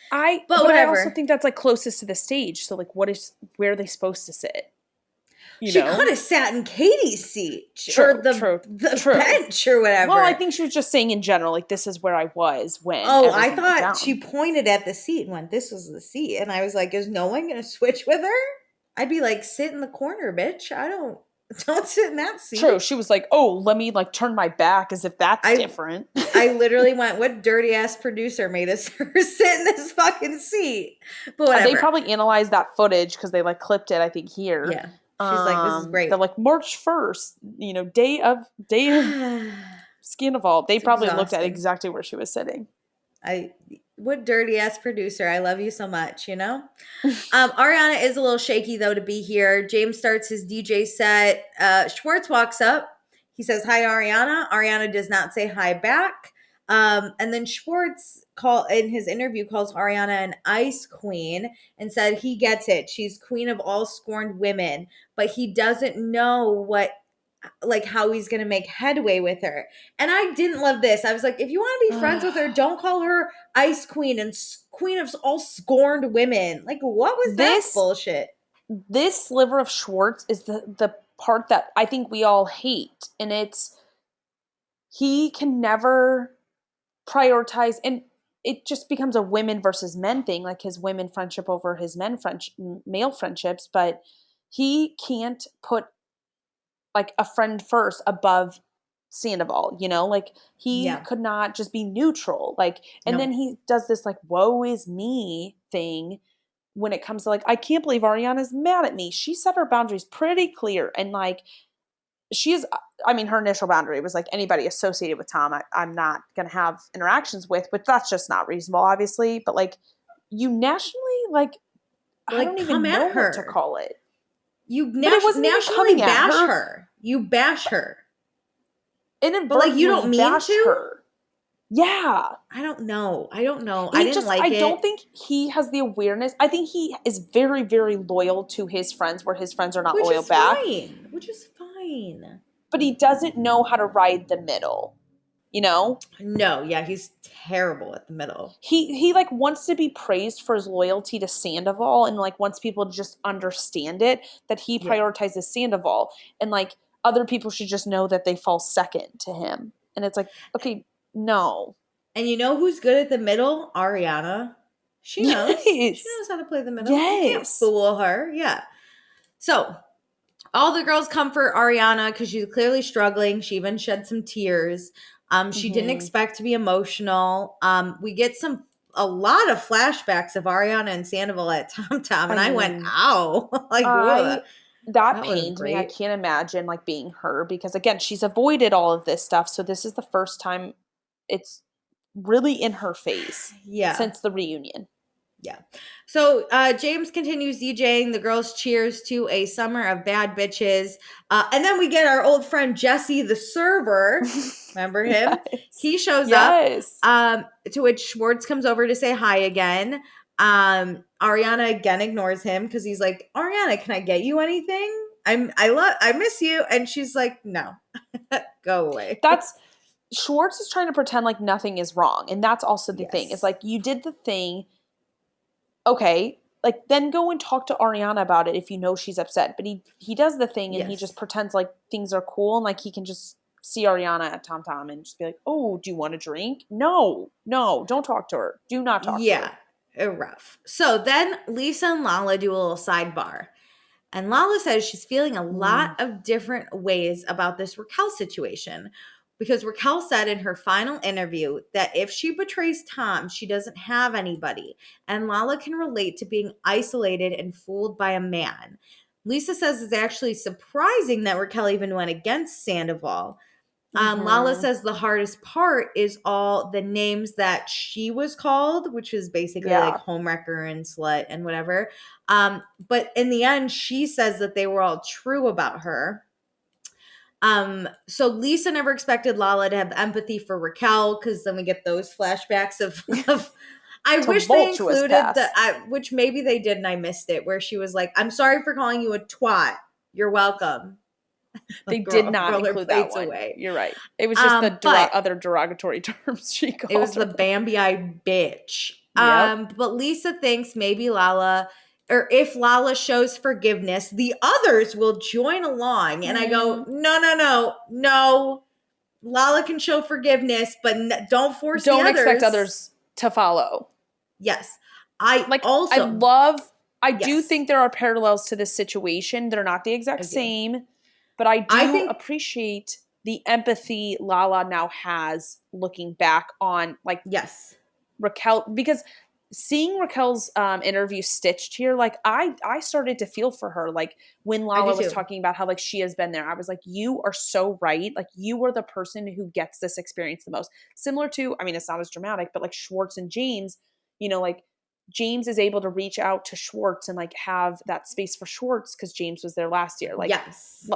But I also think that's like closest to the stage. So like where are they supposed to sit? She could have sat in Katie's seat or the bench or whatever. Well, I think she was just saying in general, like, this is where I was when. Oh, I thought she pointed at the seat and went, this was the seat. And I was like, is no one going to switch with her? I'd be like, sit in the corner, bitch. Don't sit in that seat. True. She was like, oh, let me like turn my back as if that's different. I literally went, what dirty ass producer made us sit in this fucking seat? But whatever. They probably analyzed that footage because they like clipped it, I think, here. Yeah. She's like, this is great. They're like March 1st, day of Scandoval. They probably looked at exactly where she was sitting. What dirty ass producer. I love you so much, Ariana is a little shaky though to be here. James starts his DJ set. Schwartz walks up. He says, hi, Ariana. Ariana does not say hi back. And then Schwartz in his interview calls Ariana an ice queen and said he gets it. She's queen of all scorned women, but he doesn't know how he's going to make headway with her. And I didn't love this. I was like, if you want to be friends with her, don't call her ice queen and queen of all scorned women. Like, what was that bullshit? This sliver of Schwartz is the part that I think we all hate. And he can never prioritize, and it just becomes a women versus men thing, like his women friendship over his male friendships, but he can't put like a friend first above Sandoval, you know, like he Yeah. could not just be neutral. Like, and No. then he does this like woe is me thing when it comes to like, I can't believe Ariana's mad at me. She set her boundaries pretty clear. And like, she's, I mean, her initial boundary was like anybody associated with Tom, I'm not going to have interactions with, but that's just not reasonable, obviously. But like, you nationally, like, I Like, don't come even at know what to her. call it. You But it wasn't even nationally coming at bash her. her. You bash her. But like, you Inadvertently don't mean bashed to? her. Yeah. I don't know. I He didn't just, like I it. don't think he has the awareness. I think he is very, very loyal to his friends where his friends are not Which loyal is back. fine. Which is fine. But he doesn't know how to ride the middle, you know? No, yeah, he's terrible at the middle. He like wants to be praised for his loyalty to Sandoval and like wants people to just understand it, that he Yeah. prioritizes Sandoval. And like other people should just know that they fall second to him. And it's like, okay, no. And you know who's good at the middle? Ariana. She knows. She Yes. knows how to play the middle. You can't Yes. fool her. Yeah. So all the girls comfort Ariana because she's clearly struggling. She even shed some tears. She didn't expect to be emotional. We get a lot of flashbacks of Ariana and Sandoval at Tom Tom, and I went, mean, "Ow!" Like, ugh, that that was pained me. I great. can't imagine like being her because again, she's avoided all of this stuff. So this is the first time it's really in her face Yeah. since the reunion. Yeah. So James continues DJing. The girls cheers to a summer of bad bitches. And then we get our old friend Jesse, the server. Remember him? Yes. He shows Yes. up. To which Schwartz comes over to say hi again. Ariana again ignores him because he's like, Ariana, can I get you anything? I miss you. And she's like, no, go away. That's Schwartz is trying to pretend like nothing is wrong. And that's also the thing. It's Yes. like you did the thing. Okay, like then go and talk to Ariana about it if you know she's upset. But he does the thing and he Yes. just pretends like things are cool and like he can just see Ariana at Tom Tom and just be like, "Oh, do you want a drink?" No, don't talk to her. Do not talk to her. Yeah, rough. So then Lisa and Lala do a little sidebar. And Lala says she's feeling a lot of different ways about this Raquel situation. Because Raquel said in her final interview that if she betrays Tom, she doesn't have anybody. And Lala can relate to being isolated and fooled by a man. Lisa says it's actually surprising that Raquel even went against Sandoval. Lala says the hardest part is all the names that she was called, which is basically like homewrecker and slut and whatever. But in the end, she says that they were all true about her. So Lisa never expected Lala to have empathy for Raquel because then we get those flashbacks of I wish they Tumultuous included past. which maybe they did and I missed it, where she was like, I'm sorry for calling you a twat. You're welcome. They did not Roll her include that plates one. away. You're right. It was just the But other derogatory terms she called it was her. the Bambi eye bitch. Yep. But Lisa thinks maybe Lala, or if Lala shows forgiveness, the others will join along. And I go, no. Lala can show forgiveness, but don't force the others. Don't expect others to follow. Yes. I do think there are parallels to this situation. They're not the exact same, but I do appreciate the empathy Lala now has looking back on like Raquel, because seeing Raquel's interview stitched here, like I started to feel for her. Like when Lala was talking about how like she has been there, I was like, you are so right. Like you are the person who gets this experience the most. Similar to, I mean, it's not as dramatic, but like Schwartz and James, you know, like James is able to reach out to Schwartz and like have that space for Schwartz because James was there last year. Like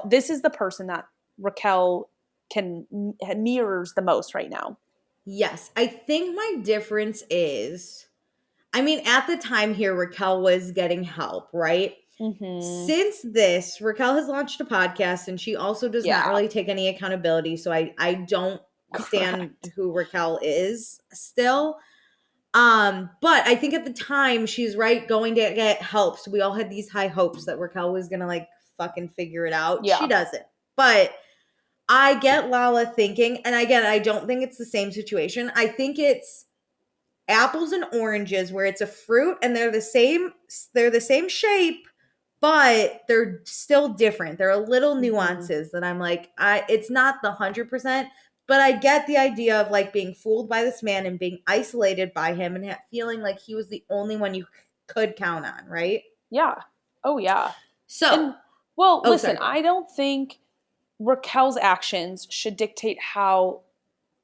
this is the person that Raquel mirrors the most right now. Yes. I think my difference is, I mean, at the time here, Raquel was getting help, right? Since this, Raquel has launched a podcast and she also does not really take any accountability. So I don't stand who Raquel is still. But I think at the time she's right, going to get help. So we all had these high hopes that Raquel was gonna like fucking figure it out. She doesn't. But I get Lala thinking, and again, I don't think it's the same situation. I think it's apples and oranges where it's a fruit and they're the same shape, but they're still different. There are little Mhm. nuances that I'm like, it's not the 100%, but I get the idea of like being fooled by this man and being isolated by him and feeling like he was the only one you could count on, right? Yeah. Oh, yeah. So, And, well, listen, sorry. I don't think Raquel's actions should dictate how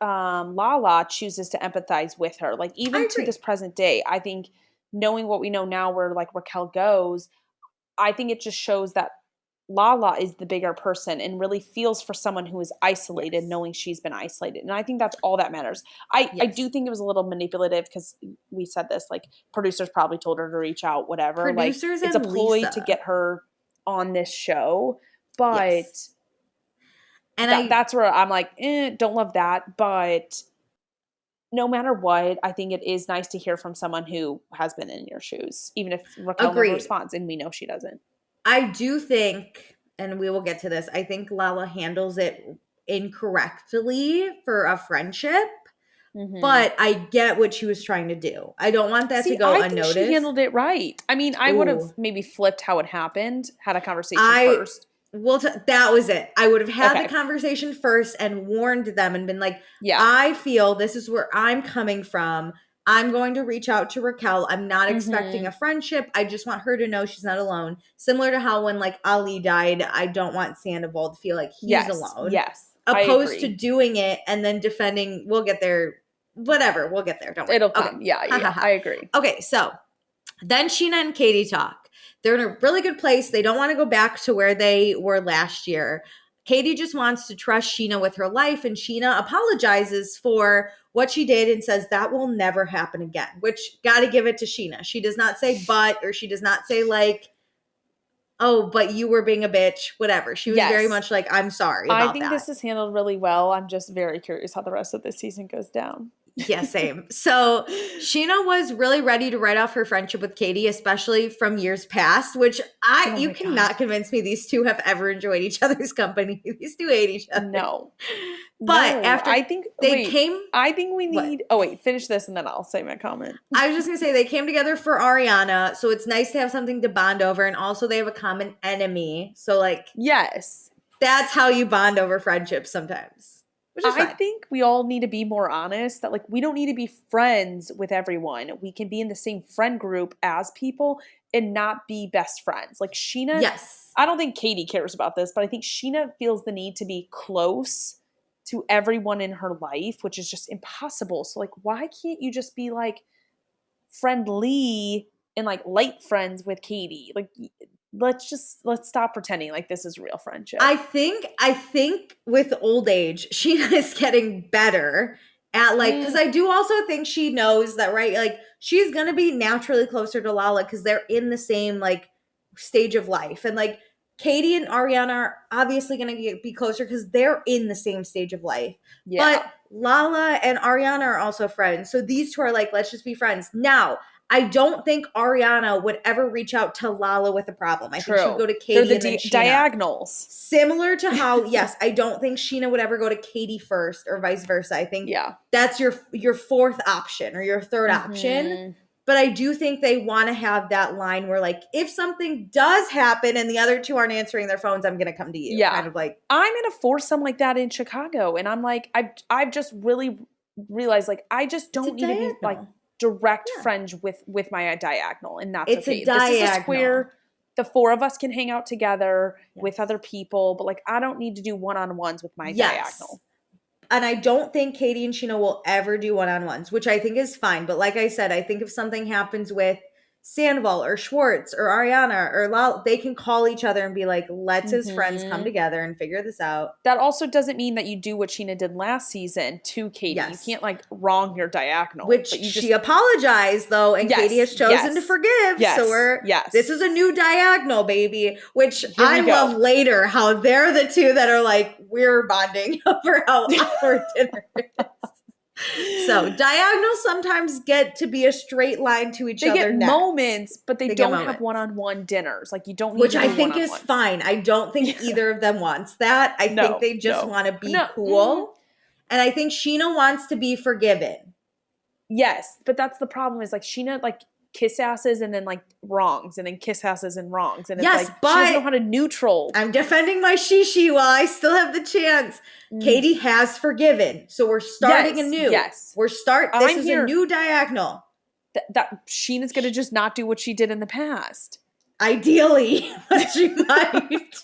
Lala chooses to empathize with her. Like, I even to agree. this present day, I think knowing what we know now, where like Raquel goes, I think it just shows that Lala is the bigger person and really feels for someone who is isolated, Yes. knowing she's been isolated. And I think that's all that matters. I Yes. do think it was a little manipulative because we said this, like, producers probably told her to reach out, whatever. Like, Producers it's a and ploy to Lisa. get her on this show. But Yes. And that's where I'm like, don't love that. But no matter what, I think it is nice to hear from someone who has been in your shoes, even if Raquel never agreed. responds, and we know she doesn't. I do think, and we will get to this, I think Lala handles it incorrectly for a friendship, but I get what she was trying to do. I don't want that to go I unnoticed. think she handled it right. I mean, I would have Ooh. maybe flipped how it happened, had a conversation first. Well, that was it. I would have had Okay. the conversation first and warned them and been like, Yeah. I feel this is where I'm coming from. I'm going to reach out to Raquel. I'm not expecting a friendship. I just want her to know she's not alone. Similar to how when like Ali died, I don't want Sandoval to feel like he's alone. Yes. Opposed to doing it and then defending. We'll get there. Whatever. We'll get there. Don't worry. It'll come. Okay. Yeah. I agree. Okay. So then Sheena and Katie talk. They're in a really good place. They don't want to go back to where they were last year. Katie just wants to trust Sheena with her life, and Sheena apologizes for what she did and says that will never happen again, which got to give it to Sheena. She does not say but, or she does not say like, oh, but you were being a bitch, whatever. She was very much like, I'm sorry about that. I think this is handled really well. I'm just very curious how the rest of this season goes down. Yeah, same. So Sheena was really ready to write off her friendship with Katie, especially from years past, which you cannot convince me these two have ever enjoyed each other's company. These two hate each other. No. But after I think I think we need finish this and then I'll say my comment. I was just gonna say they came together for Ariana, so it's nice to have something to bond over, and also they have a common enemy. So like yes. That's how you bond over friendships sometimes. I think we all need to be more honest that like we don't need to be friends with everyone. We can be in the same friend group as people and not be best friends. Like Sheena, yes. I don't think Katie cares about this, but I think Sheena feels the need to be close to everyone in her life, which is just impossible. So like why can't you just be like friendly and like light friends with Katie? Like let's stop pretending like this is real friendship. I think with old age, Sheena is getting better at like, because I do also think she knows that, right? Like she's gonna be naturally closer to Lala because they're in the same like stage of life, and like Katie and Ariana are obviously gonna be closer because they're in the same stage of life. Yeah. But Lala and Ariana are also friends, so these two are like, let's just be friends now. I don't think Ariana would ever reach out to Lala with a problem. I think she would go to Katie. They're the diagonals. Similar to how, yes, I don't think Sheena would ever go to Katie first or vice versa. I think that's your fourth option or your third option. But I do think they want to have that line where like, if something does happen and the other two aren't answering their phones, I'm going to come to you. Yeah. Kind of like. I'm going to force some like that in Chicago. And I'm like, I've just really realized like, I just don't need to be like direct friends with my diagonal, and that's okay. This is a square. The four of us can hang out together with other people, but like I don't need to do one-on-ones with my diagonal. And I don't think Katie and Sheena will ever do one-on-ones, which I think is fine. But like I said, I think if something happens with Scandoval or Schwartz or Ariana or Lal, they can call each other and be like, let's as friends come together and figure this out. That also doesn't mean that you do what Sheena did last season to Katie. Yes. You can't like wrong your diagonal. Which she apologized though, and Katie has chosen to forgive. Yes. So this is a new diagonal, baby. Which I love later how they're the two that are like, we're bonding over how awkward dinner is. So diagonals sometimes get to be a straight line to each other. They get moments, but they don't have one-on-one dinners. Like you don't need which to I think is fine. I don't think either of them wants that. I think they just want to be cool. And I think Sheena wants to be forgiven. Yes, but that's the problem is like Sheena, like kiss asses and then like wrongs and then kiss asses and wrongs. And it's Yes, like, but she doesn't know how to neutral. I'm defending my shishi while I still have the chance. Katie has forgiven. So we're starting anew. Yes. This is a new diagonal. That Sheena's going to just not do what she did in the past. Ideally, but she might.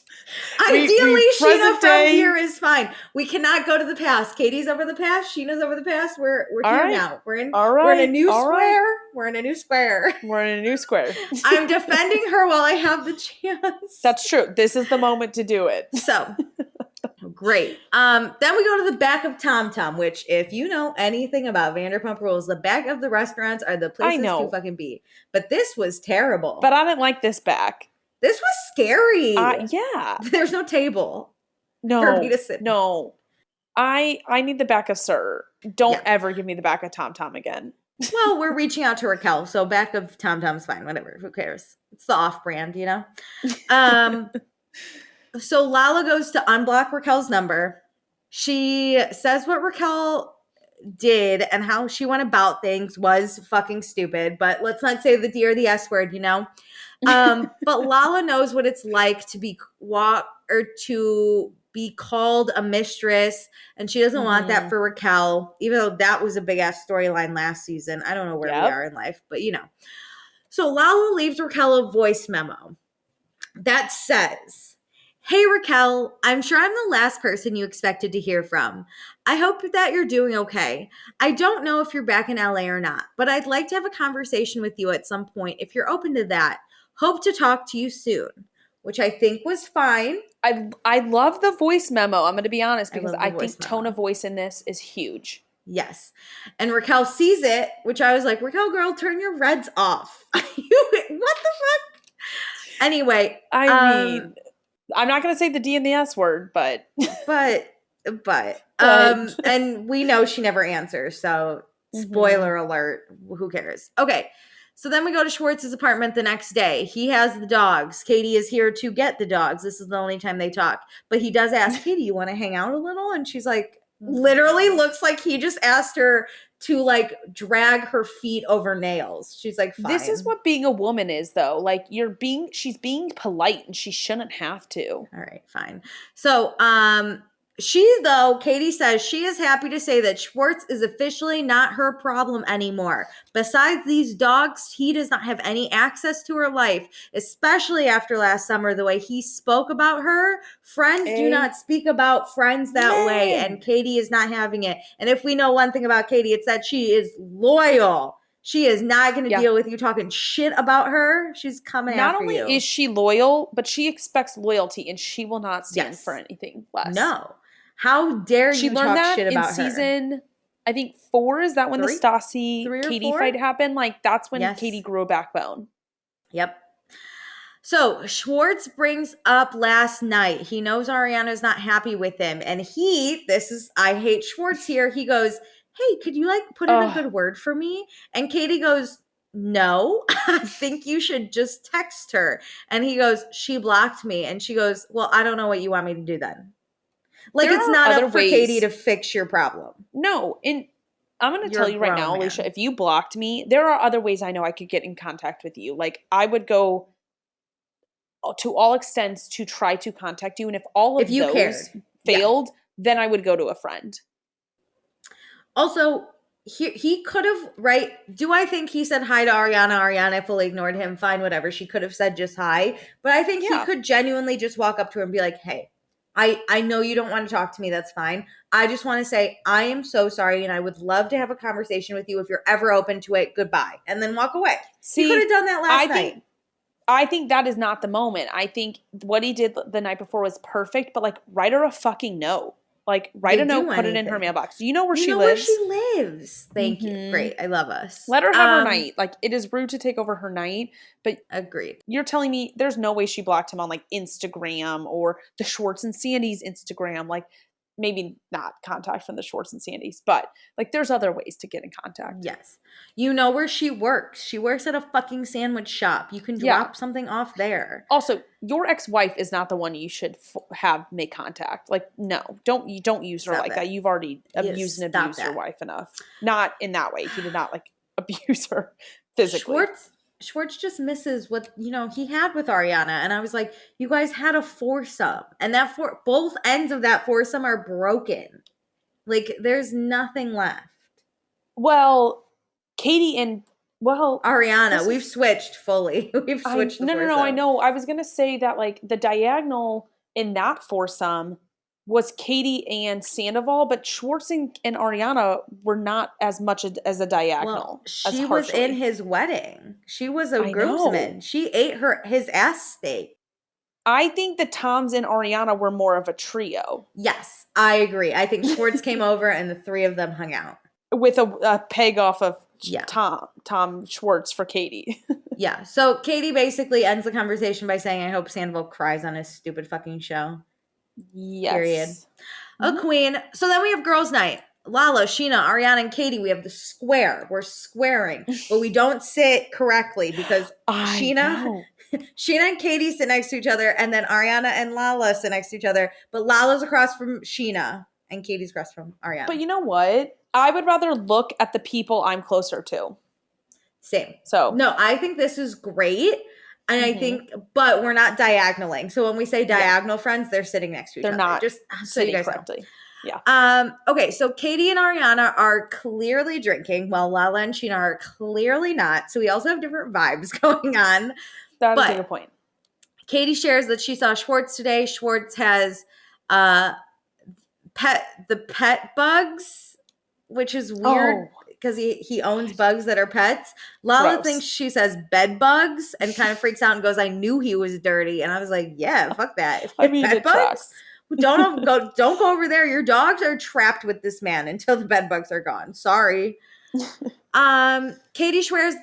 Ideally, Sheena from here is fine. We cannot go to the past. Katie's over the past. Sheena's over the past. We're here now. We're in a new square. We're in a new square. We're in a new square. I'm defending her while I have the chance. That's true. This is the moment to do it. So great. Then we go to the back of Tom Tom, which, if you know anything about Vanderpump Rules, the back of the restaurants are the places to fucking be. But this was terrible. But I didn't like this back. This was scary. Yeah. There's no table. No. For me to sit. No. I need the back of Sir. Don't ever give me the back of Tom Tom again. Well, we're reaching out to Raquel, so back of Tom Tom's fine. Whatever. Who cares? It's the off-brand, you know? So Lala goes to unblock Raquel's number. She says what Raquel did and how she went about things was fucking stupid. But let's not say the D or the S word, you know? But Lala knows what it's like to be called a mistress, and she doesn't want that for Raquel, even though that was a big ass storyline last season. I don't know where we are in life, but you know. So Lala leaves Raquel a voice memo that says, "Hey Raquel, I'm sure I'm the last person you expected to hear from. I hope that you're doing okay. I don't know if you're back in LA or not, but I'd like to have a conversation with you at some point if you're open to that. Hope to talk to you soon." Which I think was fine. I love the voice memo. I'm going to be honest, because I think tone of voice in this is huge. Yes. And Raquel sees it, which I was like, Raquel, girl, turn your reds off. What the fuck? Anyway. I mean, I'm not going to say the D and the S word, but. And we know she never answers. So spoiler alert. Who cares? Okay. So then we go to Schwartz's apartment the next day. He has the dogs. Katie is here to get the dogs. This is the only time they talk. But he does ask, Katie, you want to hang out a little? And she's like, literally looks like he just asked her to like drag her feet over nails. She's like, fine. This is what being a woman is, though. Like she's being polite and she shouldn't have to. All right, fine. So, Katie says she is happy to say that Schwartz is officially not her problem anymore. Besides these dogs, he does not have any access to her life, especially after last summer, the way he spoke about her. Friends do not speak about friends that way, and Katie is not having it. And if we know one thing about Katie, it's that she is loyal. She is not going to deal with you talking shit about her. She's coming after you. Not only is she loyal, but she expects loyalty, and she will not stand for anything less. No. How dare you talk shit about her? She learned that in season, I think 4, is that when the Stassi-Katie fight happened? Like, that's when Katie grew a backbone. Yep. So, Schwartz brings up last night. He knows Ariana's not happy with him. And I hate Schwartz here. He goes, hey, could you like put in a good word for me? And Katie goes, no, I think you should just text her. And he goes, she blocked me. And she goes, well, I don't know what you want me to do then. Like, it's not up for Katie to fix your problem. No, and I'm going to tell you right now, Alicia, if you blocked me, there are other ways I know I could get in contact with you. Like, I would go to all extents to try to contact you. And if all of those failed, then I would go to a friend. Also, he could have, do I think he said hi to Ariana? Ariana fully ignored him. Fine, whatever. She could have said just hi. But I think he could genuinely just walk up to her and be like, hey, I know you don't want to talk to me. That's fine. I just want to say I am so sorry, and I would love to have a conversation with you if you're ever open to it. Goodbye. And then walk away. See, he could have done that last night. I think that is not the moment. I think what he did the night before was perfect, but like write her a fucking note. Like write a note, put it in her mailbox. Do you know where she lives? Thank you. Great. I love us. Let her have her night. Like, it is rude to take over her night, but agreed. You're telling me there's no way she blocked him on like Instagram or the Schwartz and Sandy's Instagram. Like, maybe not contact from the Schwartz and Sandy's, but like there's other ways to get in contact. Yes. You know where she works. She works at a fucking sandwich shop. You can drop something off there. Also, your ex-wife is not the one you should have make contact. Like, no, don't use her like that. You've already abused and abused your wife enough. Not in that way. He did not like abuse her physically. Schwartz just misses what, he had with Ariana. And I was like, you guys had a foursome. And both ends of that foursome are broken. Like, there's nothing left. Well, Katie and, Ariana, we've switched fully. We've switched the foursome. No, I know. I was going to say that, like, the diagonal in that foursome was Katie and Sandoval, but Schwartz and Ariana were not as much as a diagonal. Well, she was in his wedding. She was a groomsman. She ate his ass steak. I think the Toms and Ariana were more of a trio. Yes, I agree. I think Schwartz came over and the three of them hung out. With a peg off of Tom Schwartz for Katie. Yeah. So Katie basically ends the conversation by saying, I hope Sandoval cries on his stupid fucking show. Yes. Period. A queen. So then we have girls' night. Lala, Sheena, Ariana, and Katie. We have the square. We're squaring, but we don't sit correctly because Sheena and Katie sit next to each other, and then Ariana and Lala sit next to each other. But Lala's across from Sheena, and Katie's across from Ariana. But you know what? I would rather look at the people I'm closer to. Same. So no, I think this is great. And I think, but we're not diagonaling. So when we say diagonal friends, they're sitting next to each other. They're not just sitting correctly. Know. Yeah. Okay, so Katie and Ariana are clearly drinking, while Lala and Sheena are clearly not. So we also have different vibes going on. That is a good point. Katie shares that she saw Schwartz today. Schwartz has pet bugs, which is weird. Because he owns bugs that are pets. Lala thinks she says bed bugs and kind of freaks out and goes, I knew he was dirty. And I was like, yeah, fuck that. If bed bugs, don't go over there. Your dogs are trapped with this man until the bed bugs are gone. Sorry. Katie shares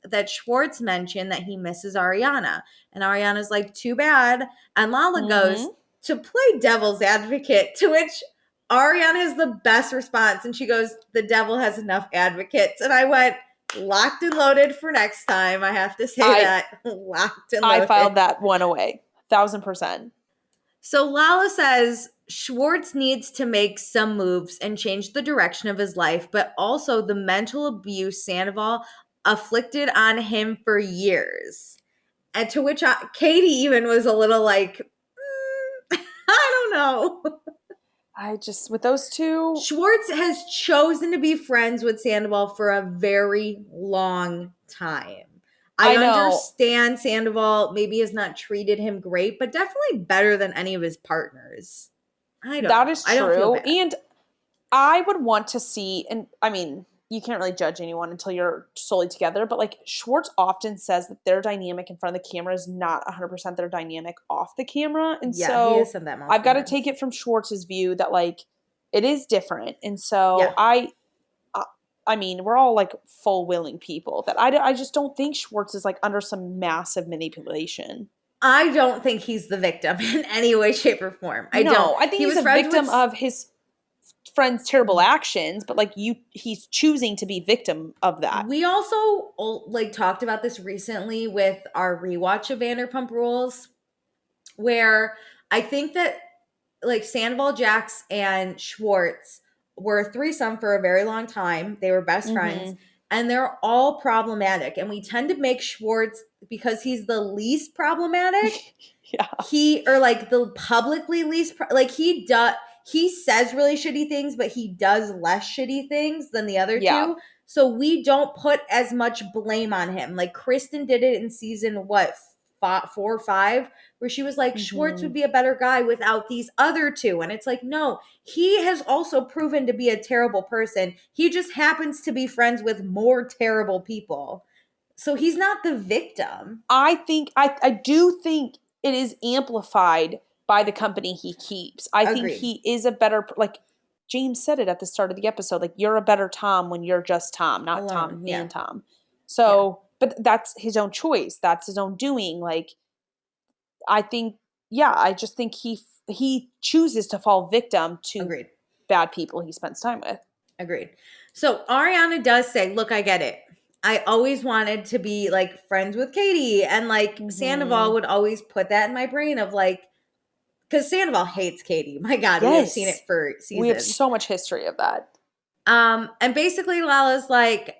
that Schwartz mentioned that he misses Ariana. And Ariana's like, too bad. And Lala goes, to play devil's advocate, to which Ariana has the best response, and she goes, the devil has enough advocates. And I went, locked and loaded for next time. I have to say that. Locked and loaded. I filed that one away. 1,000%. So Lala says Schwartz needs to make some moves and change the direction of his life, but also the mental abuse Sandoval afflicted on him for years. And to which Katie even was a little like, I don't know. With those two. Schwartz has chosen to be friends with Sandoval for a very long time. I understand Sandoval maybe has not treated him great, but definitely better than any of his partners. That is true. And I would want to see, and I mean, you can't really judge anyone until you're solely together, but like Schwartz often says that their dynamic in front of the camera is not 100% their dynamic off the camera. And so he has said that I've got to take it from Schwartz's view that like it is different. And so I mean, we're all like full willing people that I just don't think Schwartz is like under some massive manipulation. I don't think he's the victim in any way, shape, or form. I don't. I think he's a victim of his friend's terrible actions, but like he's choosing to be victim of that. We also like talked about this recently with our rewatch of Vanderpump Rules, where I think that like Sandoval, Jax, and Schwartz were a threesome for a very long time. They were best friends, and they're all problematic. And we tend to make Schwartz, because he's the least problematic. The publicly least he says really shitty things, but he does less shitty things than the other two. So we don't put as much blame on him. Like Kristen did it in season 4 or 5, where she was like, Schwartz would be a better guy without these other two. And it's like, no, he has also proven to be a terrible person. He just happens to be friends with more terrible people. So he's not the victim. I do think it is amplified by the company he keeps. I think he is a better, like James said it at the start of the episode, like you're a better Tom when you're just Tom, not alone, Tom and Tom. So, but that's his own choice. That's his own doing. Like, I think, I just think he chooses to fall victim to bad people he spends time with. Agreed. So Ariana does say, look, I get it. I always wanted to be like friends with Katie, and like Sandoval would always put that in my brain of like, because Sandoval hates Katie. My God, we have seen it for seasons. We have so much history of that. And basically Lala's like,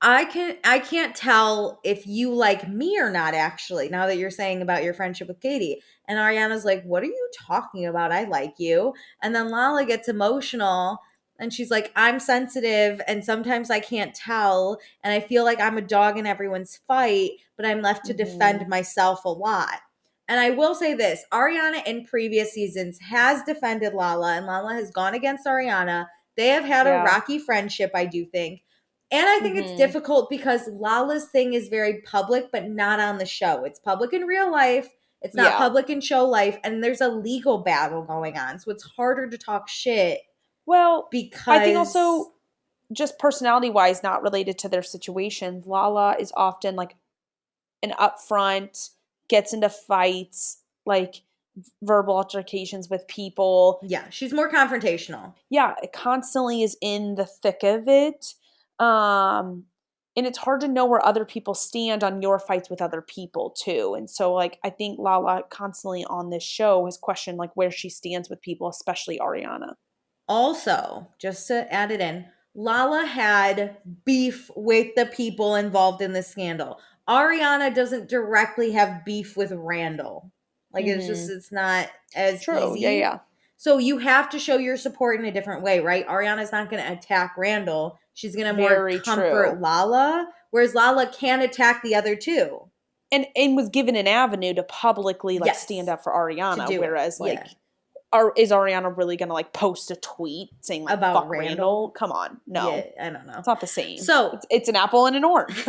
I can't tell if you like me or not, actually, now that you're saying about your friendship with Katie. And Ariana's like, what are you talking about? I like you. And then Lala gets emotional and she's like, I'm sensitive and sometimes I can't tell. And I feel like I'm a dog in everyone's fight, but I'm left to Mhm. defend myself a lot. And I will say this, Ariana in previous seasons has defended Lala and Lala has gone against Ariana. They have had a Yeah. rocky friendship, I do think. And I think it's Mhm. difficult because Lala's thing is very public, but not on the show. It's public in real life. It's not Yeah. public in show life. And there's a legal battle going on. So it's harder to talk shit Well, I think because, also just personality wise, not related to their situations, Lala is often like an upfront, gets into fights, like verbal altercations with people. yeah, she's more confrontational. Yeah, it constantly is in the thick of it. Um, and it's hard to know where other people stand on your fights with other people too. And so like I think Lala constantly on this show has questioned like where she stands with people, especially Ariana. Also, just to add it in, Lala had beef with the people involved in the scandal. Ariana doesn't directly have beef with Randall. Like Mhm. it's not as True. Yeah, easy. yeah. So you have to show your support in a different way, right? Ariana's not going to attack Randall. She's going to more Very true. comfort Lala, whereas Lala can attack the other two. And was given an avenue to publicly like stand Yes, up for to Ariana, do it. whereas Yeah. like is Ariana really gonna like post a tweet saying like About fuck Randall? Randall. Come on. Yeah, No. I don't know. It's not the same. So It's an apple and an orange.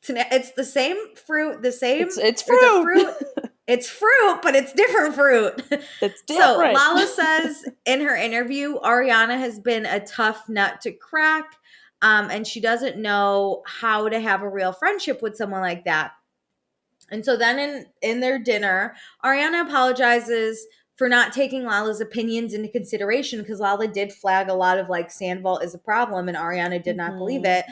it's the same fruit, the same, It's there's a fruit. fruit, it's fruit, but it's different fruit. It's So different. Lala says in her interview, Ariana has been a tough nut to crack. And she doesn't know how to have a real friendship with someone like that. And so then in their dinner, Ariana apologizes for not taking Lala's opinions into consideration because Lala did flag a lot of like Scandoval is a problem and Ariana did not believe Mhm. it.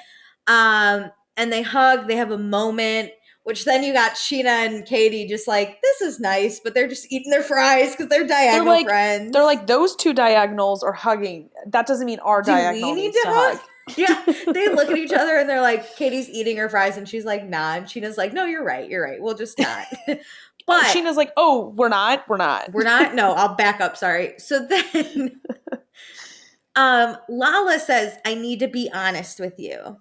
And they hug, they have a moment, which then you got Sheena and Katie just like, this is nice, but they're just eating their fries because they're They're diagonal like they're friends. like those two diagonals are hugging. That doesn't mean our Do we diagonal need needs to to hug? hug. Yeah, they look at each other and they're like, Katie's eating her fries, and she's like, nah. And Sheena's like, no, you're right. We'll just not. But Sheena's like, "Oh, we're not." we're not. No, I'll back up. Sorry. So then, Lala says, I need to be honest with you.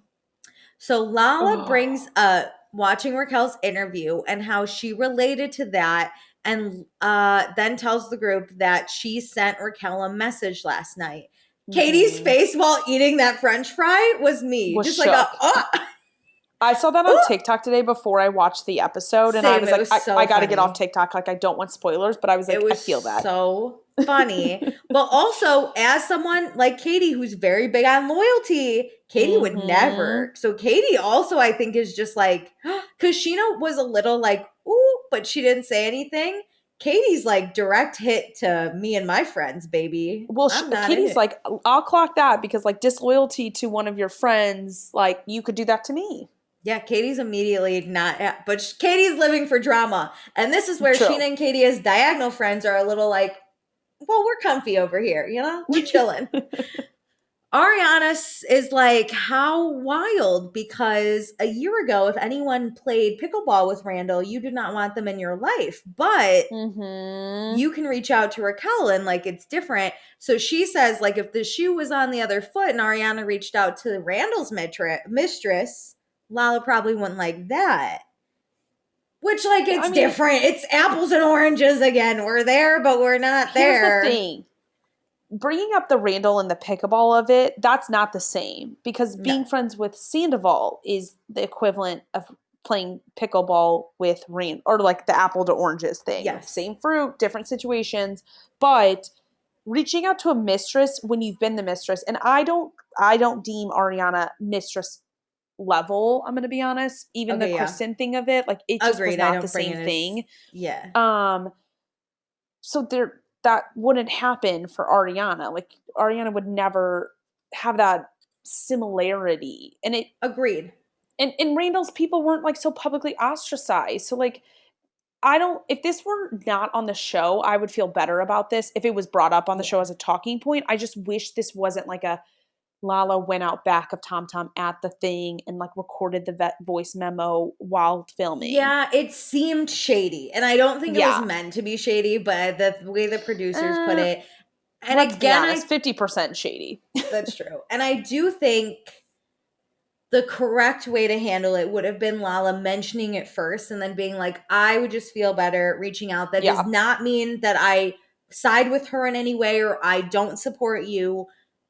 So Lala Oh. brings up watching Raquel's interview and how she related to that, and then tells the group that she sent Raquel a message last night. Katie's Mhm. face while eating that French fry was me, Was just like a shook. oh, I saw that on oh. TikTok today before I watched the episode, and I Same. was It like, was I so got to get off funny. TikTok. Like, I don't want spoilers, but I was It like, I was feel that. so funny. But also, as someone like Katie, who's very big on loyalty, Katie would Mm-hmm. never. So Katie also, I think, is just like, because Sheena was a little like, ooh, but she didn't say anything. Katie's like direct hit to me and my friends, baby. Well, I'm not in Katie's it. like, I'll clock that because like disloyalty to one of your friends, like you could do that to me. Yeah, Katie's immediately not, but Katie's living for drama. And this is where True. Sheena and Katie, as diagonal friends, are a little like, well, we're comfy over here, you know? We're chilling. Ariana is like, how wild, because a year ago, if anyone played pickleball with Randall, you did not want them in your life. But Mm-hmm. you can reach out to Raquel and like it's different. So she says, like, if the shoe was on the other foot and Ariana reached out to Randall's mistress, Lala probably wouldn't like that. Which, like, I it's mean, different. It's apples and oranges again. We're there, but we're not here's the there. thing. Bringing up the Randall and the pickleball of it, that's not the same because No. being friends with Sandoval is the equivalent of playing pickleball with Rand or like the apple to oranges thing. Like Yes. same fruit, different situations, but reaching out to a mistress when you've been the mistress, and I don't deem Ariana mistress level, I'm gonna be honest. Even the Okay, yeah. Kristen thing of it, like it just was Agreed. I not the don't bring same it as, thing. yeah. Um so there that wouldn't happen for Ariana. Like Ariana would never have that similarity. And it Agreed. and Randall's people weren't like so publicly ostracized. So like I don't if this were not on the show, I would feel better about this if it was brought up on the show Yeah. as a talking point. I just wish this wasn't like a Lala went out back of Tom Tom at the thing and like recorded the voice memo while filming. Yeah, it seemed shady. And I don't think it was Yeah. meant to be shady, but the way the producers put it. And Let's be again, honest, 50% shady. that's true. And I do think the correct way to handle it would have been Lala mentioning it first and then being like, I would just feel better reaching out. That does not mean that I side with her in any way or I don't support you.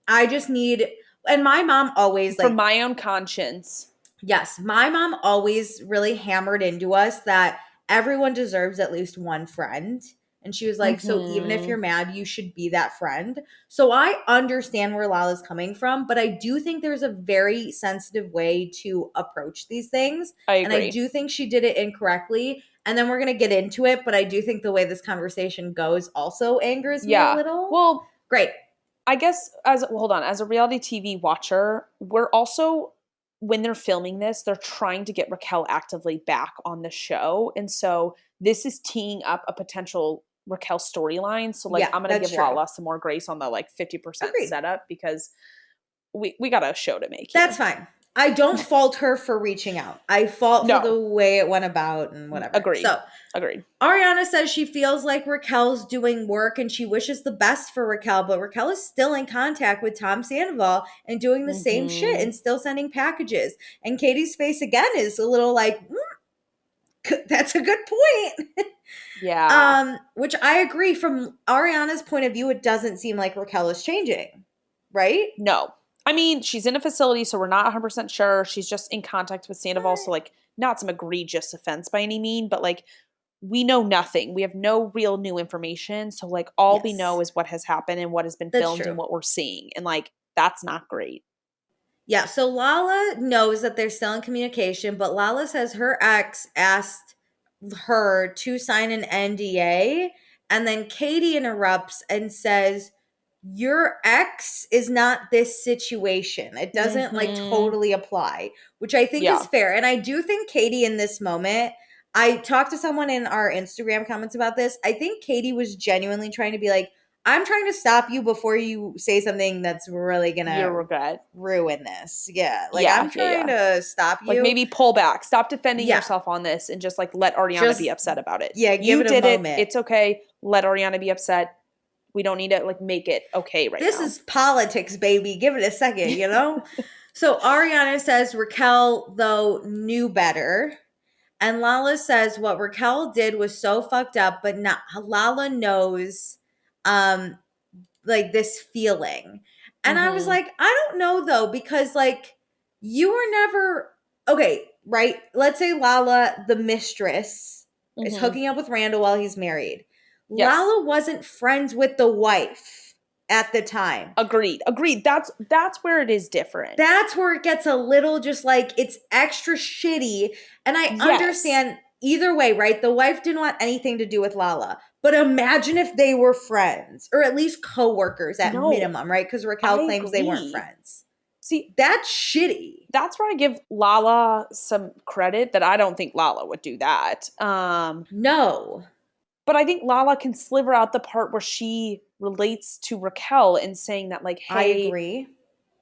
I just need, and my mom always for my own conscience. Yes, my mom always really hammered into us that everyone deserves at least one friend. And she was like, so even if you're mad, you should be that friend. So I understand where Lala's coming from, but I do think there's a very sensitive way to approach these things. I agree. And I do think she did it incorrectly. And then we're going to get into it, but I do think the way this conversation goes also angers me a little. Well, great. I guess as a reality TV watcher, we're also, when they're filming this, they're trying to get Raquel actively back on the show. And so this is teeing up a potential Raquel storyline. So like, I'm going to give Lala some more grace on the like 50% setup because we got a show to make. That's fine. I don't fault her for reaching out. I fault for the way it went about and whatever. Agreed. So, agreed. Ariana says she feels like Raquel's doing work and she wishes the best for Raquel, but Raquel is still in contact with Tom Sandoval and doing the same shit and still sending packages. And Katie's face again is a little like, that's a good point. Yeah. Which I agree. From Ariana's point of view, it doesn't seem like Raquel is changing, right? No. I mean, she's in a facility, so we're not 100% sure. She's just in contact with Sandoval, so like not some egregious offense by any mean, but like we know nothing. We have no real new information. So like all we know is what has happened and what has been filmed and what we're seeing. And like that's not great. Yeah, so Lala knows that they're still in communication, but Lala says her ex asked her to sign an NDA, and then Katie interrupts and says, your ex is not this situation. It doesn't like totally apply, which I think is fair. And I do think Katie in this moment, I talked to someone in our Instagram comments about this. I think Katie was genuinely trying to be like, I'm trying to stop you before you say something that's really gonna ruin this. Yeah. Like I'm trying to stop you. Like maybe pull back. Stop defending yourself on this and just like let Ariana be upset about it. Yeah, you give it did a moment. It's okay. Let Ariana be upset. We don't need to like make it okay right now. This is politics, baby. Give it a second, you know? So Ariana says Raquel, though, knew better. And Lala says what Raquel did was so fucked up, but not Lala knows like this feeling. And I was like, I don't know though, because like you were never okay, right? Let's say Lala, the mistress, is hooking up with Randall while he's married. Lala wasn't friends with the wife at the time. Agreed. That's where it is different. That's where it gets a little just like it's extra shitty. And I understand either way, right? The wife didn't want anything to do with Lala. But imagine if they were friends or at least co-workers at minimum, right? Because Raquel claims they weren't friends. See, that's shitty. That's where I give Lala some credit that I don't think Lala would do that. No. But I think Lala can sliver out the part where she relates to Raquel and saying that like, hey, I agree.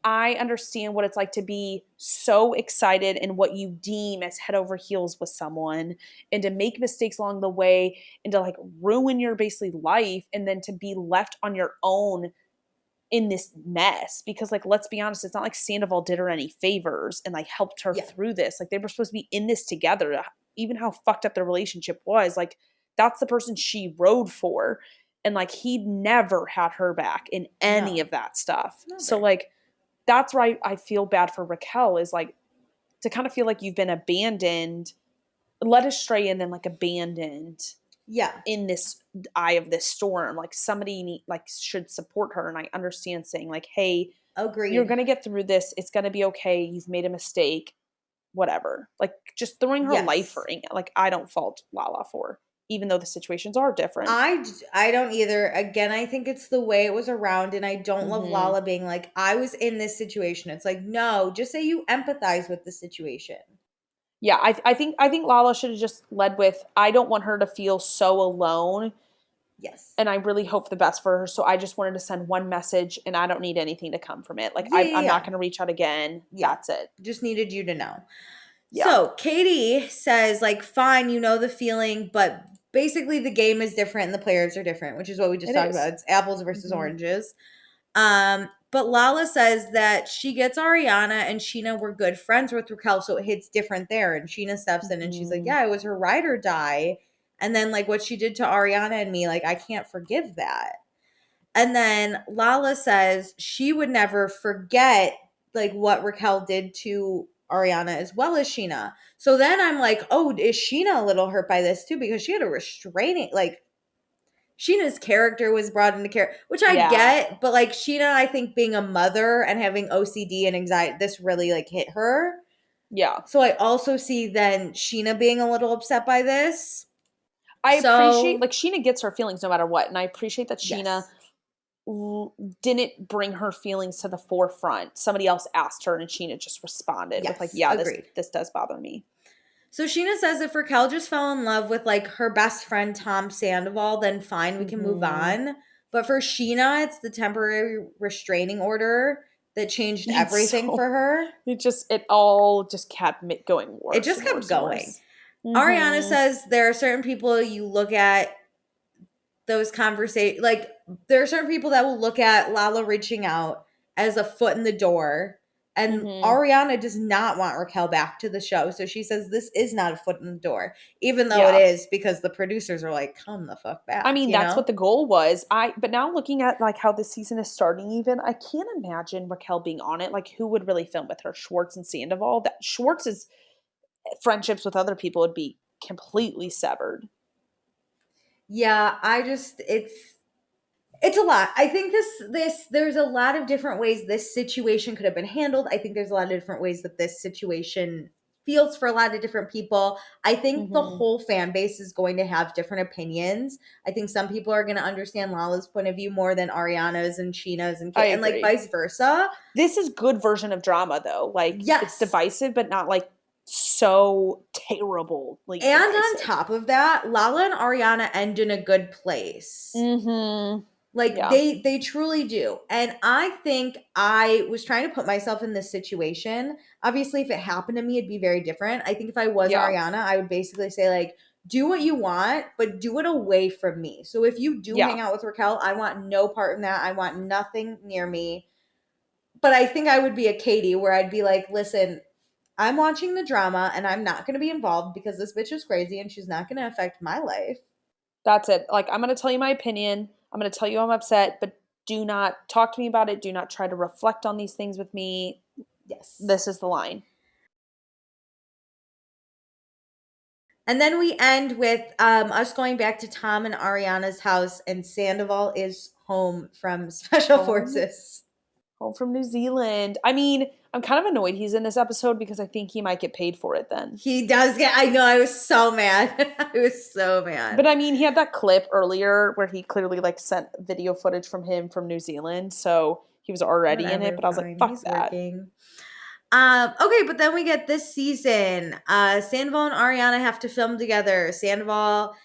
I understand what it's like to be so excited in what you deem as head over heels with someone and to make mistakes along the way and to like ruin your basically life and then to be left on your own in this mess. Because like, let's be honest, it's not like Sandoval did her any favors and like helped her through this. Like they were supposed to be in this together. Even how fucked up their relationship was, like that's the person she rode for. And like he never had her back in any of that stuff. So like, that's why I feel bad for Raquel is like to kind of feel like you've been abandoned, led astray and then like abandoned in this eye of this storm. Like somebody should support her. And I understand saying like, hey, you're going to get through this. It's going to be okay. You've made a mistake, whatever. Like just throwing her life ring. Like I don't fault Lala for, even though the situations are different. I don't either. Again, I think it's the way it was around, and I don't love Lala being like, I was in this situation. It's like, no, just say you empathize with the situation. Yeah, I think Lala should have just led with, I don't want her to feel so alone Yes. And I really hope the best for her. So I just wanted to send one message, and I don't need anything to come from it. Like, I'm not going to reach out again. Yeah. That's it. Just needed you to know. Yeah. So Katie says, like, fine, you know the feeling, but basically the game is different and the players are different, which is what we just talked about. It's apples versus oranges. But Lala says that she gets Ariana and Sheena were good friends with Raquel, so it hits different there. And Sheena steps in and she's like, yeah, it was her ride or die. And then, like, what she did to Ariana and me, like, I can't forgive that. And then Lala says she would never forget, like, what Raquel did to Ariana as well as Sheena. So then I'm like, oh, is Sheena a little hurt by this too? Because she had a restraining, like, Sheena's character was brought into character, which I get, but like Sheena, I think being a mother and having OCD and anxiety, this really like hit her. Yeah. So I also see then Sheena being a little upset by this. I appreciate, like, Sheena gets her feelings no matter what. And I appreciate that Sheena didn't bring her feelings to the forefront. Somebody else asked her and Sheena just responded with like, yeah, this does bother me. So Sheena says if Raquel just fell in love with like her best friend Tom Sandoval, then fine, we can move on. But for Sheena, it's the temporary restraining order that changed everything for her. It all just kept going worse. It just kept going. Ariana says there are certain people you look at those conversations, like there are certain people that will look at Lala reaching out as a foot in the door. And Ariana does not want Raquel back to the show. So she says this is not a foot in the door, even though it is, because the producers are like, come the fuck back. I mean, that's what the goal was. But now looking at like how the season is starting, even I can't imagine Raquel being on it. Like, who would really film with her? Schwartz and Sandoval. That Schwartz's friendships with other people would be completely severed. Yeah, it's a lot. I think there's a lot of different ways this situation could have been handled. I think there's a lot of different ways that this situation feels for a lot of different people. I think the whole fan base is going to have different opinions. I think some people are going to understand Lala's point of view more than Ariana's and Sheena's and like vice versa. This is good version of drama though. Like, it's divisive, but not like so terrible. Like, and on top of that, Lala and Ariana end in a good place. Like they truly do. And I think I was trying to put myself in this situation. Obviously, if it happened to me, it'd be very different. I think if I was Ariana, I would basically say, like, do what you want, but do it away from me. So if you do hang out with Raquel, I want no part in that. I want nothing near me. But I think I would be a Katie where I'd be like, listen, I'm watching the drama and I'm not going to be involved because this bitch is crazy and she's not going to affect my life. That's it. Like, I'm going to tell you my opinion. I'm going to tell you I'm upset, but do not talk to me about it. Do not try to reflect on these things with me. Yes. This is the line. And then we end with us going back to Tom and Ariana's house, and Sandoval is home from Special Forces. Home from New Zealand. I mean, I'm kind of annoyed he's in this episode because I think he might get paid for it then. He does get, I know, I was so mad. I was so mad. But I mean, he had that clip earlier where he clearly like sent video footage from him from New Zealand. So he was already in it, but I was like, fuck he's that. Working. Okay, but then we get this season. Sandoval and Ariana have to film together. Sandoval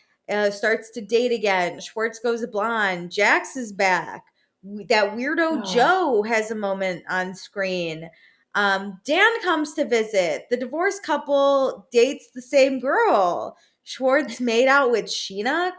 starts to date again. Schwartz goes blonde. Jax is back. That weirdo Joe has a moment on screen. Dan comes to visit. The divorced couple dates the same girl. Schwartz made out with Sheena? ?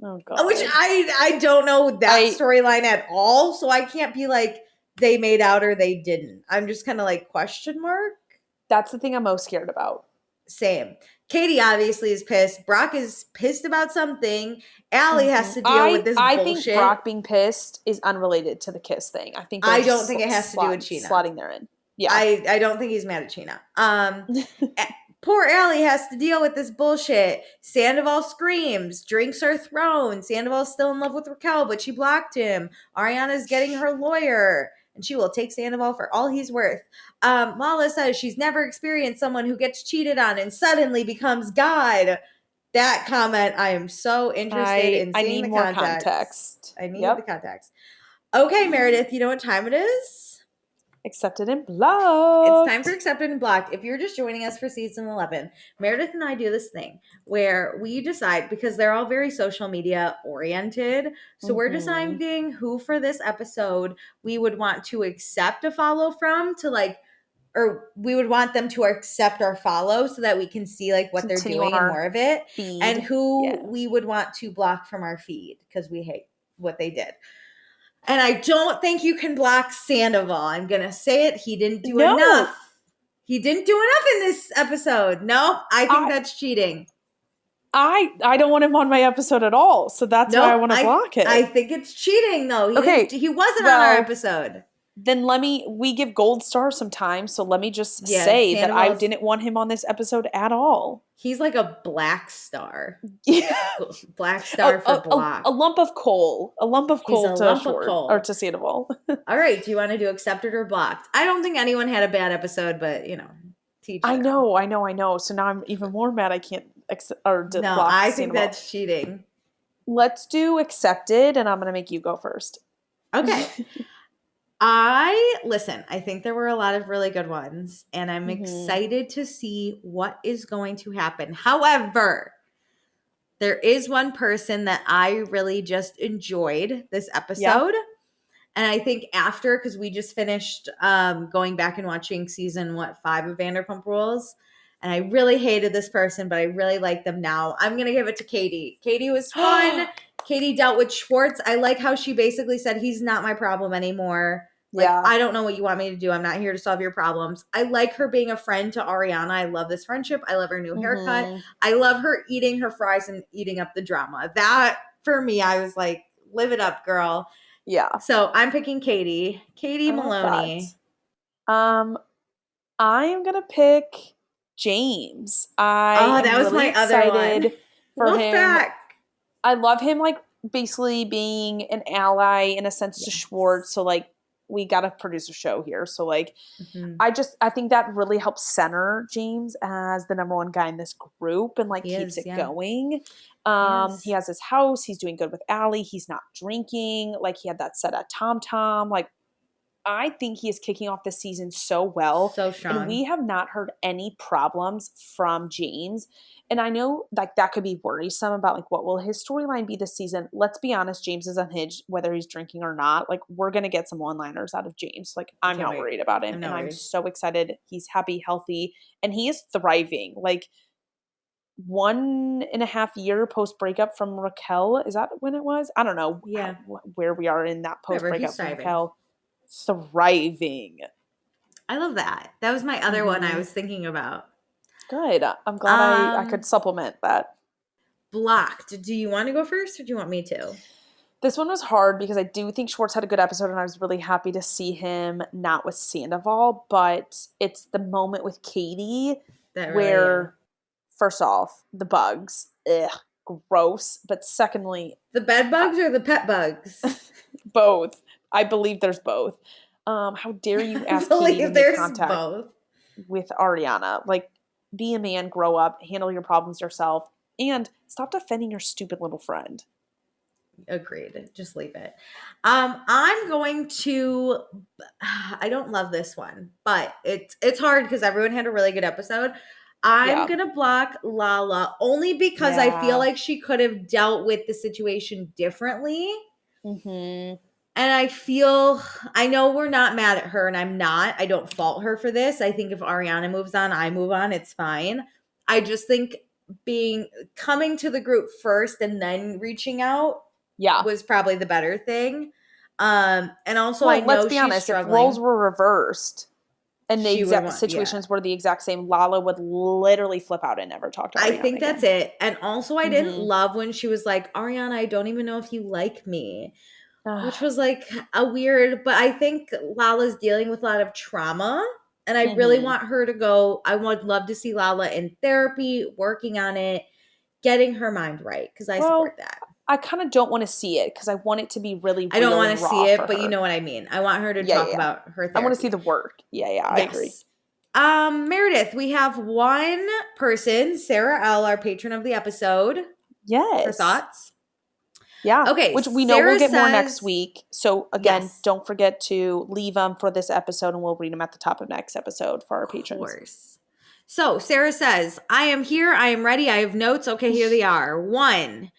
Oh God. Which I don't know that storyline at all, so I can't be like they made out or they didn't. I'm just kind of like ? That's the thing I'm most scared about. Same. Katie obviously is pissed. Brock is pissed about something. Allie has to deal with this bullshit. I think Brock being pissed is unrelated to the kiss thing. I think I don't think it has to do with Sheena. Slotting there in. Yeah. I don't think he's mad at Sheena. Poor Allie has to deal with this bullshit. Sandoval screams. Drinks are thrown. Sandoval's still in love with Raquel, but she blocked him. Ariana's getting her lawyer, and she will take Sandoval for all he's worth. Lala says she's never experienced someone who gets cheated on and suddenly becomes God. That comment, I am so interested in seeing the context. I need the context. Okay, Meredith, you know what time it is? Accepted and blocked. It's time for accepted and blocked. If you're just joining us for season 11, Meredith and I do this thing where we decide, because they're all very social media oriented. So we're deciding who for this episode we would want to accept a follow from, to like, or we would want them to accept our follow so that we can see like what Continue they're doing and more of it. feed. And who we would want to block from our feed because we hate what they did. And I don't think you can block Scandoval. I'm going to say it. He didn't do enough. He didn't do enough in this episode. No, I think that's cheating. I don't want him on my episode at all. So that's why I want to block it. I think it's cheating, though. He wasn't on our episode. Then we give Gold Star some time. So let me just say that I didn't want him on this episode at all. He's like a black star. Yeah. Black star for block. A lump of coal. A lump of coal to Short or to Sandoval. All right. Do you want to do accepted or blocked? I don't think anyone had a bad episode, but teach. I know. So now I'm even more mad I can't block I think that's cheating. Let's do accepted, and I'm going to make you go first. Okay. I think there were a lot of really good ones, and I'm excited to see what is going to happen. However, there is one person that I really just enjoyed this episode. Yeah. And I think because we just finished going back and watching season 5 of Vanderpump Rules, and I really hated this person, but I really like them now. I'm going to give it to Katie. Katie was fun. Katie dealt with Schwartz. I like how she basically said, he's not my problem anymore. Like, I don't know what you want me to do. I'm not here to solve your problems. I like her being a friend to Ariana. I love this friendship. I love her new haircut. I love her eating her fries and eating up the drama. That, for me, I was like, live it up, girl. Yeah. So I'm picking Katie. Katie Maloney. I am going to pick James. That was really my other one. For him. Back. I love him, like, basically being an ally in a sense to Schwartz. So, like, we got to produce a show here. So, like, I think that really helps center James as the number one guy in this group and, like, keeps it going. He has his house. He's doing good with Allie. He's not drinking. Like, he had that set at Tom Tom. Like, I think he is kicking off this season so well. So strong. And we have not heard any problems from James. And I know, like, that could be worrisome about, like, what will his storyline be this season? Let's be honest, James is unhinged, whether he's drinking or not. Like, we're going to get some one-liners out of James. Like, I'm not worried about him. I'm so excited. He's happy, healthy, and he is thriving. Like, 1.5 year post-breakup from Raquel. Is that when it was? I don't know where we are in that post-breakup from Raquel. Thriving. I love that. That was my other one I was thinking about. Good. I'm glad I could supplement that. Blocked. Do you want to go first or do you want me to? This one was hard because I do think Schwartz had a good episode and I was really happy to see him not with Sandoval, but it's the moment with Katie where, first off, the bugs. Ugh, gross. But secondly... The bed bugs or the pet bugs? Both. I believe there's both. How dare you ask Katie to make contact with Ariana? Like, be a man, grow up, handle your problems yourself, and stop defending your stupid little friend. Agreed. Just leave it. I'm going to. I don't love this one, but it's hard because everyone had a really good episode. I'm gonna block Lala only because I feel like she could have dealt with the situation differently. And I know we're not mad at her, and I'm not. I don't fault her for this. I think if Ariana moves on, I move on. It's fine. I just think coming to the group first and then reaching out was probably the better thing. And also, I know let's be honest, if roles were reversed and the exact situations were the exact same, Lala would literally flip out and never talk to Ariana I think that's it. And also, I didn't love when she was like, Ariana, I don't even know if you like me. Which was like a weird, but I think Lala's dealing with a lot of trauma and I really want her to go. I would love to see Lala in therapy, working on it, getting her mind right because I support that. I kind of don't want to see it because I want it to be really I don't want to see it, but you know what I mean. I want her to talk about her therapy. I want to see the work. I agree. Meredith, we have one person, Sarah L., our patron of the episode. Yes. Her thoughts? Yeah. Okay, Which we know we'll Sarah get more next says- week. So again, Yes. don't forget to leave them for this episode and we'll read them at the top of next episode for our Of patrons. course. So Sarah says, I am here. I am ready. I have notes. Okay, here they are. 1,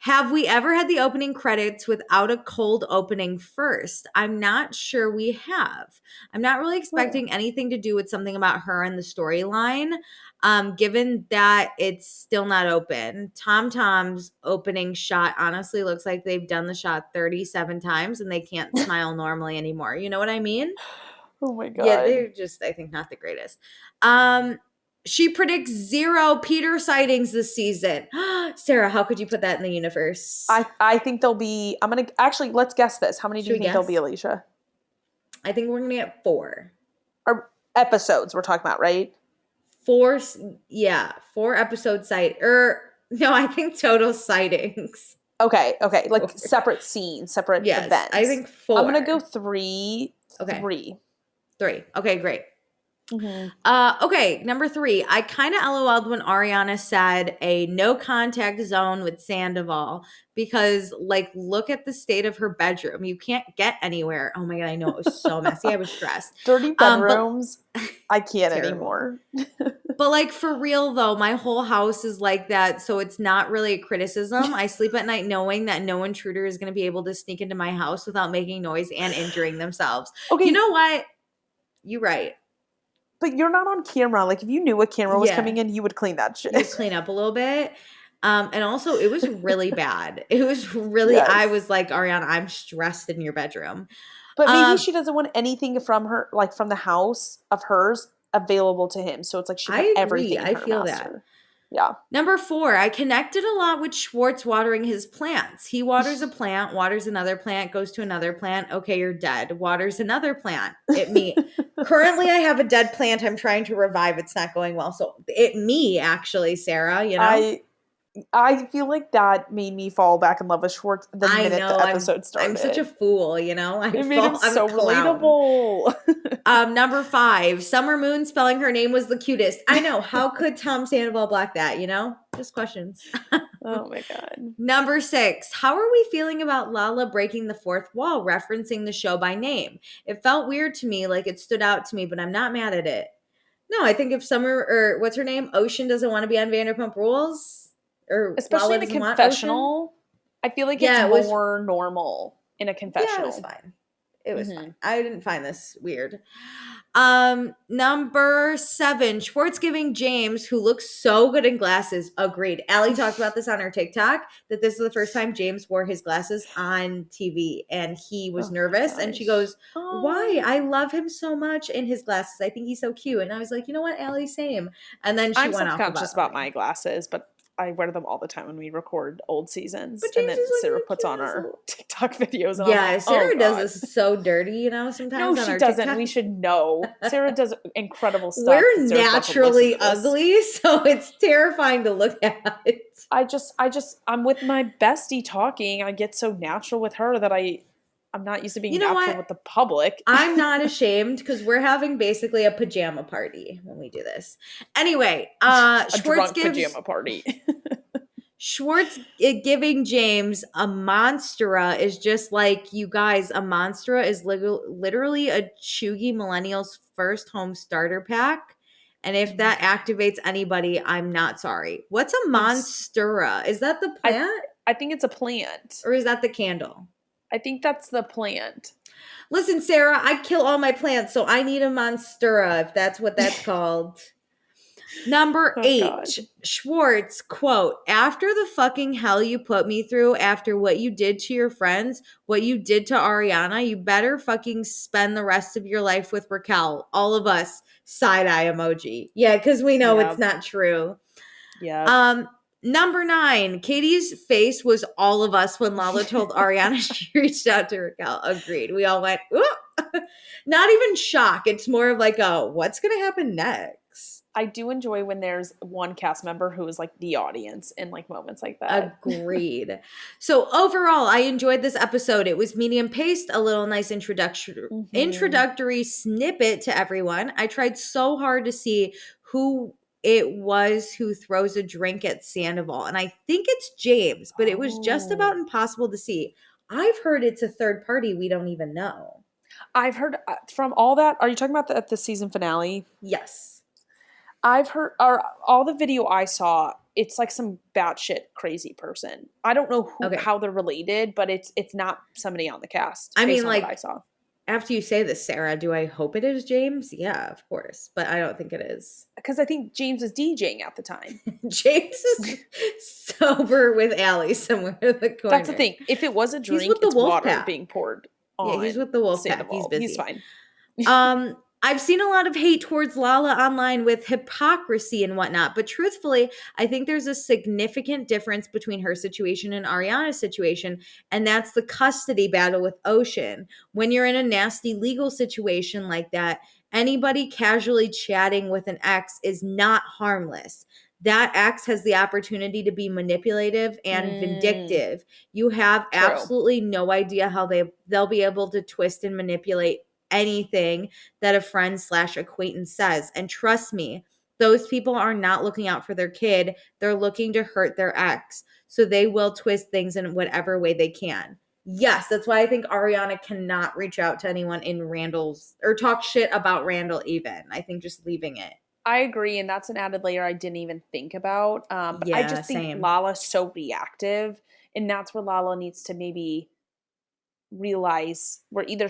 have we ever had the opening credits without a cold opening first? I'm not sure we have. I'm not really expecting anything to do with something about her and the storyline, given that it's still not open. Tom Tom's opening shot honestly looks like they've done the shot 37 times and they can't smile normally anymore. You know what I mean? Oh my God. Yeah, they're just, I think, not the greatest. She predicts 0 Peter sightings this season. Sarah, how could you put that in the universe? I think there'll be, I'm going to, actually, let's guess this. How many do you think there'll be, Alicia? I think we're going to get 4. Or episodes we're talking about, right? 4, yeah, 4 episode no, I think total sightings. Okay, like separate scenes, separate events. I think 4. I'm going to go 3. Okay. 3. Okay, great. Mm-hmm. Okay, number 3. I kind of LOL'd when Ariana said a no contact zone with Sandoval because, like, look at the state of her bedroom. You can't get anywhere. Oh my God, I know. It was so messy. I was stressed. Dirty bedrooms. I can't Terrible. Anymore. But, like, for real, though, my whole house is like that, so it's not really a criticism. I sleep at night knowing that no intruder is going to be able to sneak into my house without making noise and injuring themselves. Okay. You know what? You're right. But you're not on camera. Like, if you knew a camera was coming in, you would clean that shit. You'd clean up a little bit. And also, it was really bad. It was really, Yes. I was like, Ariana, I'm stressed in your bedroom. But maybe she doesn't want anything from her, like from the house of hers, available to him. So it's like she put everything in her I feel master. that. Yeah. Number 4, I connected a lot with Schwartz watering his plants. He waters a plant, waters another plant, goes to another plant. Okay, you're dead. Waters another plant. Currently, I have a dead plant I'm trying to revive. It's not going well. So actually, Sarah, you know? I feel like that made me fall back in love with Schwartz the minute the episode started. I'm such a fool, you know? It made him so relatable. Number 5, Summer Moon spelling her name was the cutest. I know. How could Tom Sandoval block that, you know? Just questions. Oh my God. Number 6, how are we feeling about Lala breaking the 4th wall, referencing the show by name? It felt weird to me, like it stood out to me, but I'm not mad at it. No, I think if Summer, or what's her name? Ocean doesn't want to be on Vanderpump Rules, or especially in a confessional, I feel like it's more normal in a confessional. Yeah, it was fine. It was fine. I didn't find this weird. Number 7, Schwartz giving James, who looks so good in glasses. Agreed. Allie talked about this on her TikTok, that this is the first time James wore his glasses on TV and he was nervous. And she goes, why? I love him so much in his glasses. I think he's so cute. And I was like, you know what, Allie, same. And then she went off self-conscious about my glasses, but I wear them all the time when we record old seasons. But and then Sarah puts on our TikTok videos. And yeah, Sarah does this so dirty, you know, sometimes. No, she doesn't. TikTok. We should know. Sarah does incredible stuff. We're naturally ugly, so it's terrifying to look at. I'm with my bestie talking. I get so natural with her that I'm not used to being natural with the public. I'm not ashamed because we're having basically a pajama party when we do this. Anyway, Schwartz gives pajama party. Schwartz giving James a Monstera is just like, you guys, a Monstera is literally a chuggy millennial's first home starter pack. And if that activates anybody, I'm not sorry. What's a Monstera? Is that the plant? I think it's a plant. Or is that the candle? I think that's the plant. Listen, Sarah, I kill all my plants, so I need a Monstera, if that's what that's called. Number 8, God. Schwartz, quote, after the fucking hell you put me through, after what you did to your friends, what you did to Ariana, you better fucking spend the rest of your life with Raquel. All of us, side-eye emoji. Yeah, because we know it's not true. Yeah. Number 9, Katie's face was all of us when Lala told Ariana she reached out to Raquel. Agreed. We all went, ooh. Not even shock. It's more of like, what's going to happen next? I do enjoy when there's one cast member who is like the audience in like moments like that. Agreed. So overall, I enjoyed this episode. It was medium paced, a little nice introductory snippet to everyone. I tried so hard to see who it was who throws a drink at Sandoval. And I think it's James, but it was just about impossible to see. I've heard it's a third party we don't even know. I've heard from all that. Are you talking about the season finale? Yes. I've heard, or all the video I saw, it's like some batshit crazy person. I don't know how they're related, but it's not somebody on the cast. I mean, on like, what I saw. After you say this, Sarah, do I hope it is James? Yeah, of course, but I don't think it is. Because I think James was DJing at the time. James is sober with Allie somewhere in the corner. That's the thing. If it was a drink, he's with the it's wolf water pack. being poured on. Yeah, he's with the wolf pack. He's busy. He's fine. I've seen a lot of hate towards Lala online with hypocrisy and whatnot, but truthfully, I think there's a significant difference between her situation and Ariana's situation, and that's the custody battle with Ocean. When you're in a nasty legal situation like that, anybody casually chatting with an ex is not harmless. That ex has the opportunity to be manipulative and vindictive. You have absolutely no idea how they'll be able to twist and manipulate anything that a friend / acquaintance says. And trust me, those people are not looking out for their kid. They're looking to hurt their ex. So they will twist things in whatever way they can. Yes, that's why I think Ariana cannot reach out to anyone in Randall's or talk shit about Randall even. I think just leaving it. I agree, and that's an added layer I didn't even think about. But I just think Lala's so reactive, and that's where Lala needs to maybe realize where either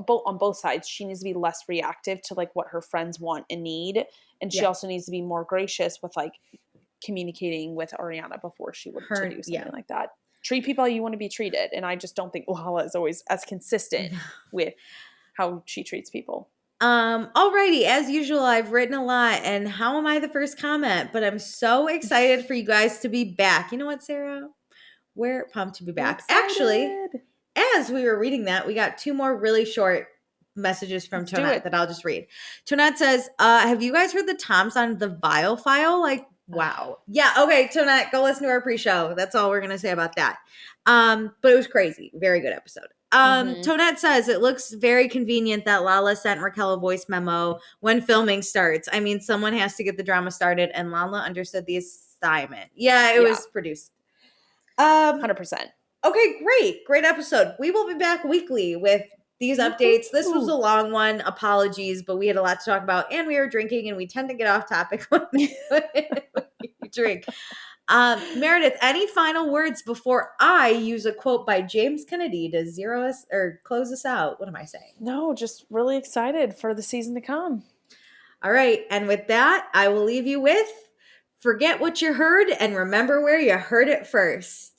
on both sides she needs to be less reactive to like what her friends want and need, and she also needs to be more gracious with like communicating with Ariana before she would to do something like that. Treat people how you want to be treated, and I just don't think Lala is always as consistent with how she treats people. Alrighty, as usual, I've written a lot, and how am I the first comment? But I'm so excited for you guys to be back. You know what, Sarah? We're pumped to be back. Actually, as we were reading that, we got 2 more really short messages from Tonette that I'll just read. Tonette says, have you guys heard the Toms on the Vile File? Like, wow. Yeah, okay, Tonette, go listen to our pre-show. That's all we're going to say about that. But it was crazy. Very good episode. Tonette says, it looks very convenient that Lala sent Raquel a voice memo when filming starts. I mean, someone has to get the drama started, and Lala understood the assignment. Yeah, it was produced. 100%. Okay, great episode. We will be back weekly with these updates. This was a long one. Apologies, but we had a lot to talk about, and we were drinking, and we tend to get off topic when we drink. Meredith, any final words before I use a quote by James Kennedy to zero us or close us out? What am I saying? No, just really excited for the season to come. All right, and with that, I will leave you with forget what you heard and remember where you heard it first.